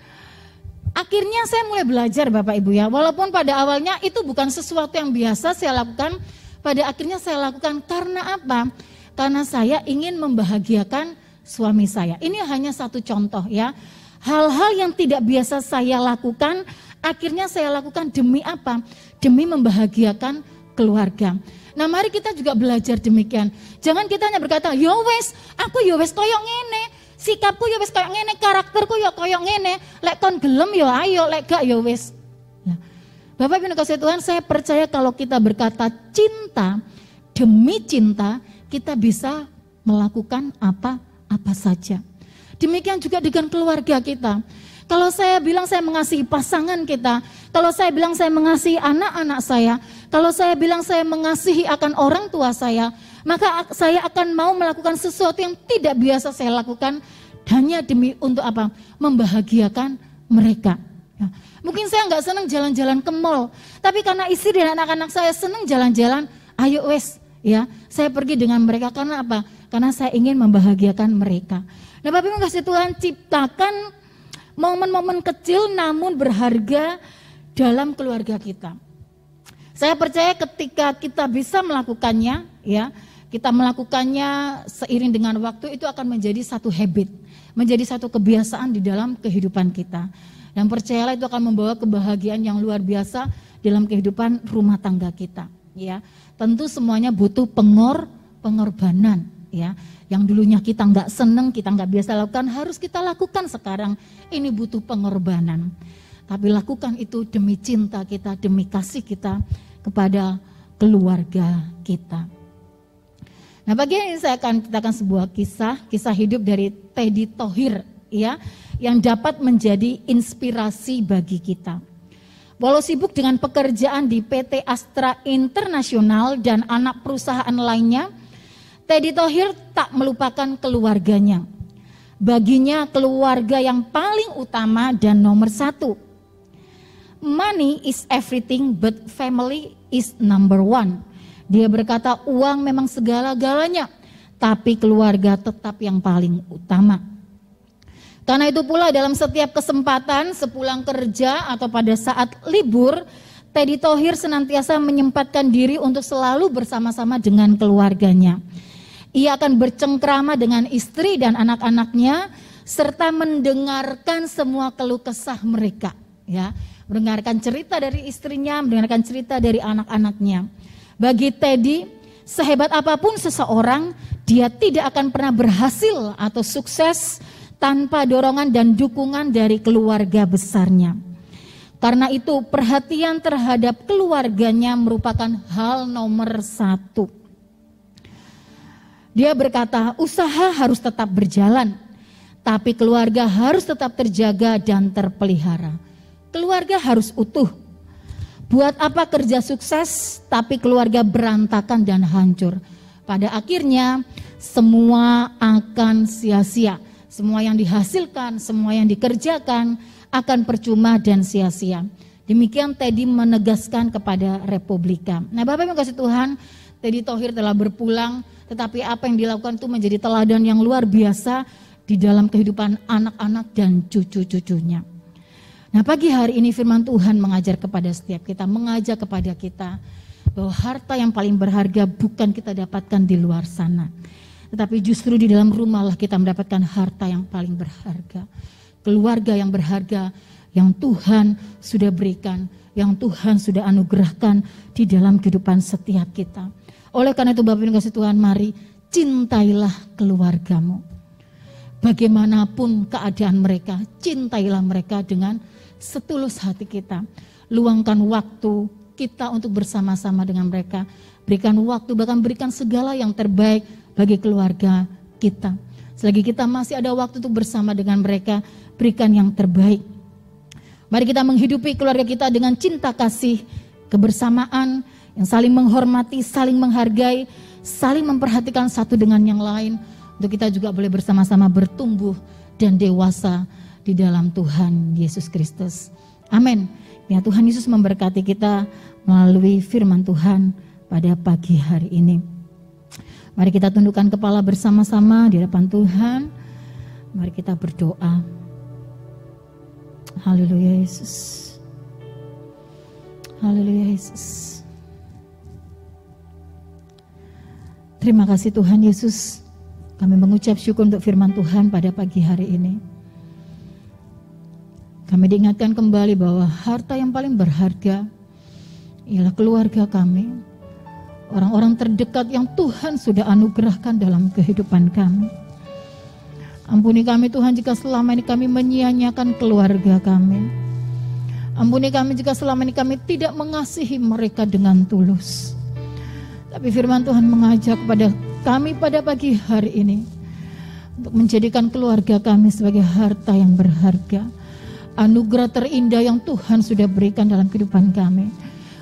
akhirnya saya mulai belajar Bapak Ibu ya, walaupun pada awalnya itu bukan sesuatu yang biasa saya lakukan, pada akhirnya saya lakukan karena apa? Karena saya ingin membahagiakan suami saya. Ini hanya satu contoh ya. Hal-hal yang tidak biasa saya lakukan, akhirnya saya lakukan demi apa? Demi membahagiakan keluarga. Nah mari kita juga belajar demikian. Jangan kita hanya berkata, yo wes, aku yo wes koyok ngene, sikapku yo wes koyok ngene, karakterku yo koyok ngene, lek kon gelem yo ayo, lek gak yo wes. Nah, Bapak Ibu kasih Tuhan, saya percaya kalau kita berkata cinta, demi cinta, kita bisa melakukan apa saja. Demikian juga dengan keluarga kita. Kalau saya bilang saya mengasihi pasangan kita, kalau saya bilang saya mengasihi anak-anak saya, kalau saya bilang saya mengasihi akan orang tua saya, maka saya akan mau melakukan sesuatu yang tidak biasa saya lakukan hanya demi untuk apa? Membahagiakan mereka. Ya. Mungkin saya nggak senang jalan-jalan ke mall, tapi karena istri dan anak-anak saya senang jalan-jalan, ayo wes, ya, saya pergi dengan mereka karena apa? Karena saya ingin membahagiakan mereka. Nah, Bapak Ibu kasih Tuhan, ciptakan momen-momen kecil namun berharga dalam keluarga kita. Saya percaya ketika kita bisa melakukannya, ya, kita melakukannya seiring dengan waktu, itu akan menjadi satu habit, menjadi satu kebiasaan di dalam kehidupan kita. Dan percayalah itu akan membawa kebahagiaan yang luar biasa dalam kehidupan rumah tangga kita. Ya, tentu semuanya butuh pengorbanan. Ya, yang dulunya kita nggak seneng, kita nggak biasa lakukan, harus kita lakukan sekarang. Ini butuh pengorbanan. Tapi lakukan itu demi cinta kita, demi kasih kita kepada keluarga kita. Nah, bagian ini saya akan ceritakan sebuah kisah hidup dari Teddy Thohir, ya, yang dapat menjadi inspirasi bagi kita. Walau sibuk dengan pekerjaan di PT Astra Internasional dan anak perusahaan lainnya, Teddy Thohir tak melupakan keluarganya. Baginya keluarga yang paling utama dan nomor satu. Money is everything but family is number one. Dia berkata uang memang segala-galanya, tapi keluarga tetap yang paling utama. Karena itu pula dalam setiap kesempatan sepulang kerja atau pada saat libur, Teddy Thohir senantiasa menyempatkan diri untuk selalu bersama-sama dengan keluarganya. Ia akan bercengkrama dengan istri dan anak-anaknya serta mendengarkan semua keluh kesah mereka, ya. Mendengarkan cerita dari istrinya, mendengarkan cerita dari anak-anaknya. Bagi Teddy, sehebat apapun seseorang, dia tidak akan pernah berhasil atau sukses tanpa dorongan dan dukungan dari keluarga besarnya. Karena itu perhatian terhadap keluarganya merupakan hal nomor satu. Dia berkata, usaha harus tetap berjalan, tapi keluarga harus tetap terjaga dan terpelihara. Keluarga harus utuh. Buat apa kerja sukses, tapi keluarga berantakan dan hancur? Pada akhirnya, semua akan sia-sia. Semua yang dihasilkan, semua yang dikerjakan akan percuma dan sia-sia. Demikian Teddy menegaskan kepada Republika. Nah, Bapak Ibu kasih Tuhan, Teddy Thohir telah berpulang, tetapi apa yang dilakukan itu menjadi teladan yang luar biasa di dalam kehidupan anak-anak dan cucu-cucunya. Nah, pagi hari ini firman Tuhan mengajar kepada setiap kita, mengajak kepada kita bahwa harta yang paling berharga bukan kita dapatkan di luar sana, tetapi justru di dalam rumahlah kita mendapatkan harta yang paling berharga. Keluarga yang berharga yang Tuhan sudah berikan, yang Tuhan sudah anugerahkan di dalam kehidupan setiap kita. Oleh karena itu Bapak Ibu kasih Tuhan, mari cintailah keluargamu. Bagaimanapun keadaan mereka, cintailah mereka dengan setulus hati kita. Luangkan waktu kita untuk bersama-sama dengan mereka. Berikan waktu, bahkan berikan segala yang terbaik bagi keluarga kita. Selagi kita masih ada waktu untuk bersama dengan mereka, berikan yang terbaik. Mari kita menghidupi keluarga kita dengan cinta kasih, kebersamaan, yang saling menghormati, saling menghargai, saling memperhatikan satu dengan yang lain. Untuk kita juga boleh bersama-sama bertumbuh dan dewasa di dalam Tuhan Yesus Kristus. Amin. Ya, Tuhan Yesus memberkati kita melalui firman Tuhan pada pagi hari ini. Mari kita tundukkan kepala bersama-sama di hadapan Tuhan. Mari kita berdoa. Haleluya Yesus. Haleluya Yesus. Terima kasih Tuhan Yesus. Kami mengucap syukur untuk firman Tuhan pada pagi hari ini. Kami diingatkan kembali bahwa harta yang paling berharga ialah keluarga kami. Orang-orang terdekat yang Tuhan sudah anugerahkan dalam kehidupan kami. Ampuni kami Tuhan jika selama ini kami menyia-nyiakan keluarga kami. Ampuni kami jika selama ini kami tidak mengasihi mereka dengan tulus. Tapi firman Tuhan mengajak kepada kami pada pagi hari ini untuk menjadikan keluarga kami sebagai harta yang berharga. Anugerah terindah yang Tuhan sudah berikan dalam kehidupan kami.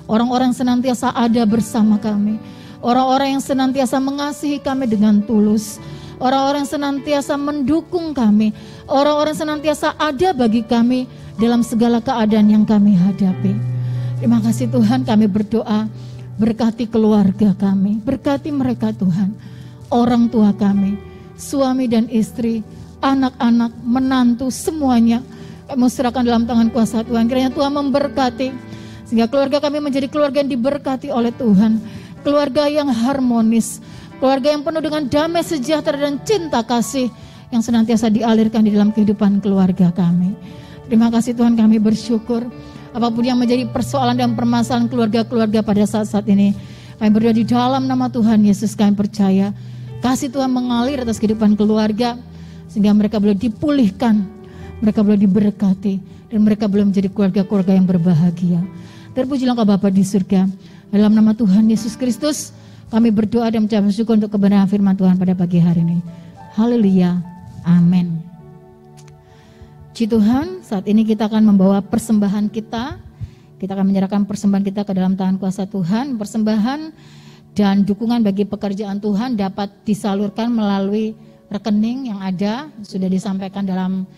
Orang-orang senantiasa ada bersama kami. Orang-orang yang senantiasa mengasihi kami dengan tulus. Orang-orang yang senantiasa mendukung kami. Orang-orang senantiasa ada bagi kami dalam segala keadaan yang kami hadapi. Terima kasih Tuhan, kami berdoa. Berkati keluarga kami. Berkati mereka Tuhan. Orang tua kami. Suami dan istri. Anak-anak, menantu, semuanya. Kami serahkan dalam tangan kuasa Tuhan. Kiranya Tuhan memberkati. Sehingga keluarga kami menjadi keluarga yang diberkati oleh Tuhan. Keluarga yang harmonis. Keluarga yang penuh dengan damai sejahtera dan cinta kasih yang senantiasa dialirkan di dalam kehidupan keluarga kami. Terima kasih Tuhan, kami bersyukur. Apapun yang menjadi persoalan dan permasalahan keluarga-keluarga pada saat-saat ini, kami berdoa di dalam nama Tuhan Yesus. Kami percaya kasih Tuhan mengalir atas kehidupan keluarga. Sehingga mereka boleh dipulihkan, mereka boleh diberkati, dan mereka boleh menjadi keluarga-keluarga yang berbahagia. Terpujilah Engkau Bapa di surga. Dalam nama Tuhan Yesus Kristus, kami berdoa dan mengucap syukur untuk kebenaran firman Tuhan pada pagi hari ini. Haleluya. Amin. Puji Tuhan, saat ini kita akan membawa persembahan kita. Kita akan menyerahkan persembahan kita ke dalam tangan kuasa Tuhan. Persembahan dan dukungan bagi pekerjaan Tuhan dapat disalurkan melalui rekening yang ada, sudah disampaikan dalam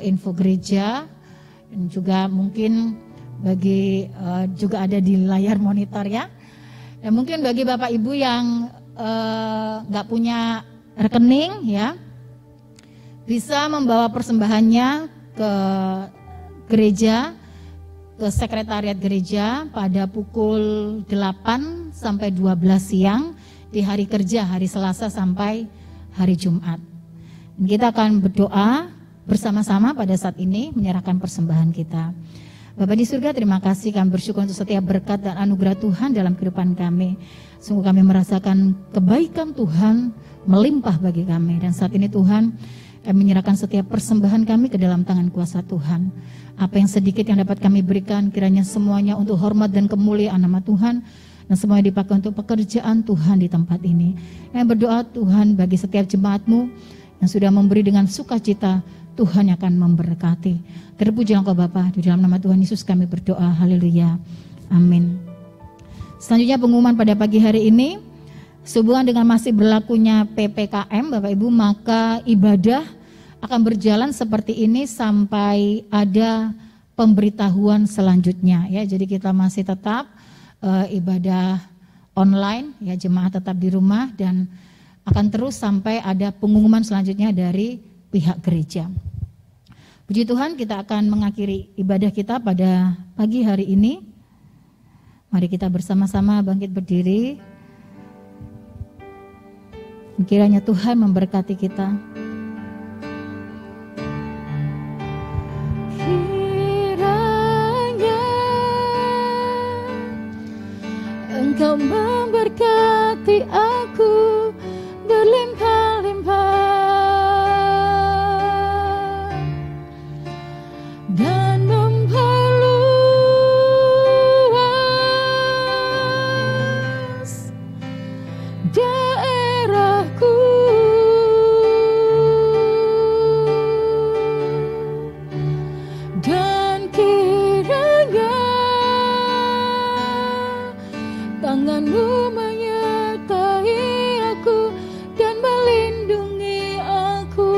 info gereja. Dan juga mungkin bagi juga ada di layar monitor ya. Dan mungkin bagi Bapak Ibu yang nggak punya rekening ya, bisa membawa persembahannya ke gereja, ke sekretariat gereja pada pukul 8 sampai 12 siang di hari kerja, hari Selasa sampai hari Jumat. Dan kita akan berdoa bersama-sama pada saat ini menyerahkan persembahan kita. Bapak di surga, terima kasih, kami bersyukur untuk setiap berkat dan anugerah Tuhan dalam kehidupan kami. Sungguh kami merasakan kebaikan Tuhan melimpah bagi kami. Dan saat ini Tuhan, kami menyerahkan setiap persembahan kami ke dalam tangan kuasa Tuhan. Apa yang sedikit yang dapat kami berikan, kiranya semuanya untuk hormat dan kemuliaan nama Tuhan. Dan semuanya dipakai untuk pekerjaan Tuhan di tempat ini. Kami berdoa Tuhan bagi setiap jemaat-Mu yang sudah memberi dengan sukacita, Tuhan yang akan memberkati. Terpuji Engkau Bapa, di dalam nama Tuhan Yesus kami berdoa. Haleluya. Amin. Selanjutnya pengumuman pada pagi hari ini, sehubungan dengan masih berlakunya PPKM Bapak Ibu, maka ibadah akan berjalan seperti ini sampai ada pemberitahuan selanjutnya ya. Jadi kita masih tetap ibadah online ya, jemaat tetap di rumah, dan akan terus sampai ada pengumuman selanjutnya dari pihak gereja. Puji Tuhan, kita akan mengakhiri ibadah kita pada pagi hari ini. Mari kita bersama-sama bangkit berdiri. Kiranya Tuhan memberkati kita. Kiranya memberkati aku berlimpah-limpah dan memperluas daerahku. Dan kiranya tanganmu menyertai aku dan melindungi aku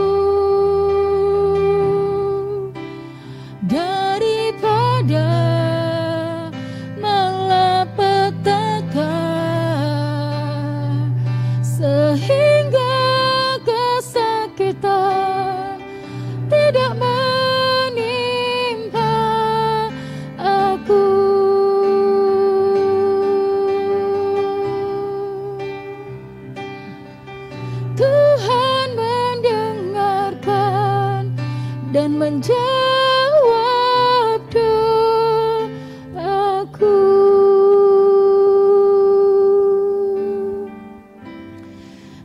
daripada malapetaka, sehingga kesakitan tidak menimpa aku. Tuhan mendengarkan dan menjawab doaku.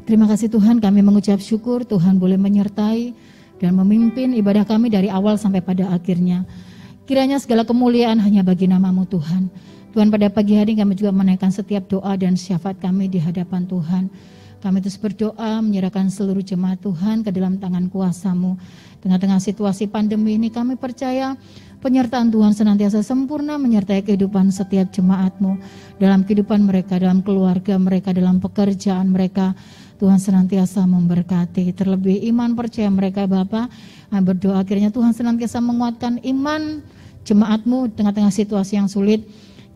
Terima kasih Tuhan, kami mengucap syukur Tuhan boleh menyertai dan memimpin ibadah kami dari awal sampai pada akhirnya. Kiranya segala kemuliaan hanya bagi nama-Mu Tuhan. Tuhan, pada pagi hari kami juga menaikkan setiap doa dan syafaat kami di hadapan Tuhan. Kami terus berdoa menyerahkan seluruh jemaat Tuhan ke dalam tangan kuasa-Mu. Tengah-tengah situasi pandemi ini kami percaya penyertaan Tuhan senantiasa sempurna menyertai kehidupan setiap jemaat-Mu. Dalam kehidupan mereka, dalam keluarga mereka, dalam pekerjaan mereka. Tuhan senantiasa memberkati. Terlebih iman percaya mereka Bapa. Kami berdoa akhirnya Tuhan senantiasa menguatkan iman jemaat-Mu tengah-tengah situasi yang sulit.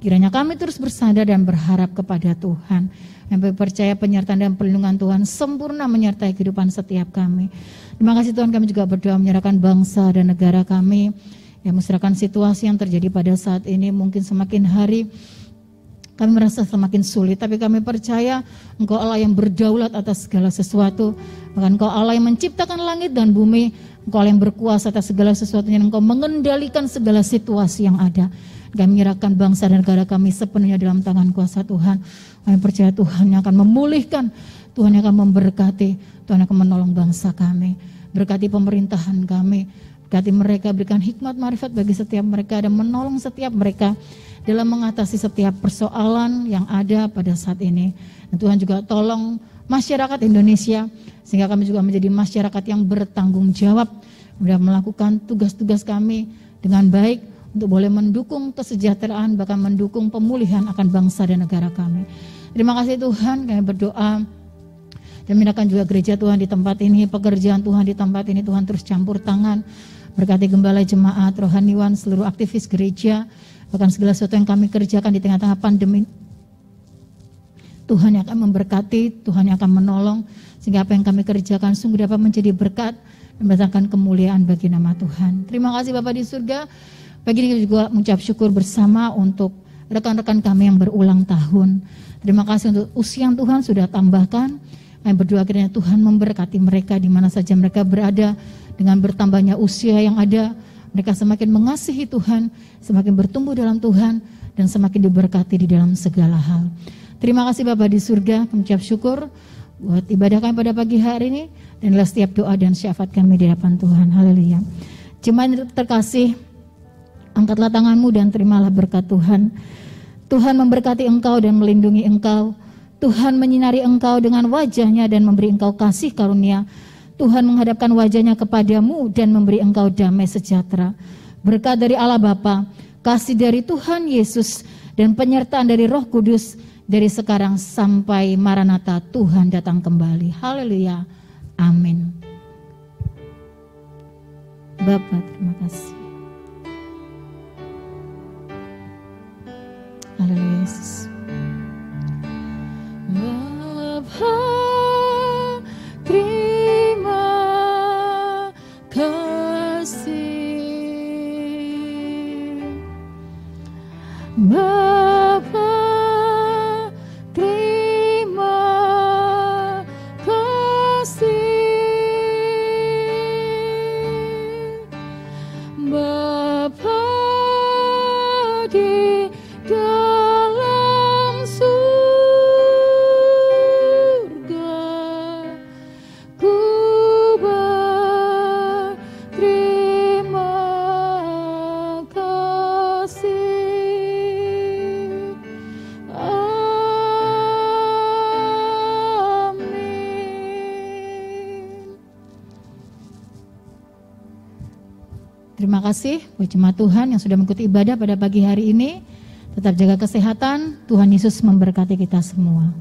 Kiranya kami terus bersandar dan berharap kepada Tuhan. Kami percaya penyertaan dan perlindungan Tuhan sempurna menyertai kehidupan setiap kami. Terima kasih Tuhan, kami juga berdoa menyerahkan bangsa dan negara kami. Yang menyerahkan situasi yang terjadi pada saat ini mungkin semakin hari kami merasa semakin sulit, tapi kami percaya Engkau Allah yang berdaulat atas segala sesuatu. Bahkan Engkau Allah yang menciptakan langit dan bumi. Engkau Allah yang berkuasa atas segala sesuatunya. Engkau mengendalikan segala situasi yang ada. Kami menyerahkan bangsa dan negara kami sepenuhnya dalam tangan kuasa Tuhan. Kami percaya Tuhan yang akan memulihkan, Tuhan yang akan memberkati, Tuhan yang akan menolong bangsa kami. Berkati pemerintahan kami, berkati mereka, berikan hikmat marifat bagi setiap mereka dan menolong setiap mereka dalam mengatasi setiap persoalan yang ada pada saat ini. Dan Tuhan juga tolong masyarakat Indonesia sehingga kami juga menjadi masyarakat yang bertanggung jawab, kemudian melakukan tugas-tugas kami dengan baik untuk boleh mendukung kesejahteraan, bahkan mendukung pemulihan akan bangsa dan negara kami. Terima kasih Tuhan, kami berdoa dan menyerahkan juga gereja Tuhan di tempat ini, pekerjaan Tuhan di tempat ini. Tuhan terus campur tangan, berkati gembala jemaat, rohaniwan, seluruh aktivis gereja, bahkan segala sesuatu yang kami kerjakan di tengah-tengah pandemi. Tuhan yang akan memberkati, Tuhan yang akan menolong, sehingga apa yang kami kerjakan sungguh dapat menjadi berkat dan mendatangkan kemuliaan bagi nama Tuhan. Terima kasih Bapa di surga. Pagi ini juga mengucap syukur bersama untuk rekan-rekan kami yang berulang tahun. Terima kasih untuk usia yang Tuhan sudah tambahkan. Kami berdoa kiranya Tuhan memberkati mereka di mana saja mereka berada. Dengan bertambahnya usia yang ada, mereka semakin mengasihi Tuhan, semakin bertumbuh dalam Tuhan, dan semakin diberkati di dalam segala hal. Terima kasih Bapa di surga, kami ucap syukur buat ibadah kami pada pagi hari ini, dan setiap doa dan syafaat kami di hadapan Tuhan. Haleluya. Jemaat terkasih, angkatlah tanganmu dan terimalah berkat Tuhan. Tuhan memberkati engkau dan melindungi engkau. Tuhan menyinari engkau dengan wajahnya dan memberi engkau kasih karunia. Tuhan menghadapkan wajahnya kepadamu dan memberi engkau damai sejahtera. Berkat dari Allah Bapa, kasih dari Tuhan Yesus, dan penyertaan dari Roh Kudus dari sekarang sampai Maranatha Tuhan datang kembali. Haleluya. Amin. Bapa, terima kasih. Haleluya Yesus. Bapa, terima kasih. Bapa, terima kasih. Bapa di dalam Terima kasih buat jemaat Tuhan yang sudah mengikuti ibadah pada pagi hari ini. Tetap jaga kesehatan, Tuhan Yesus memberkati kita semua.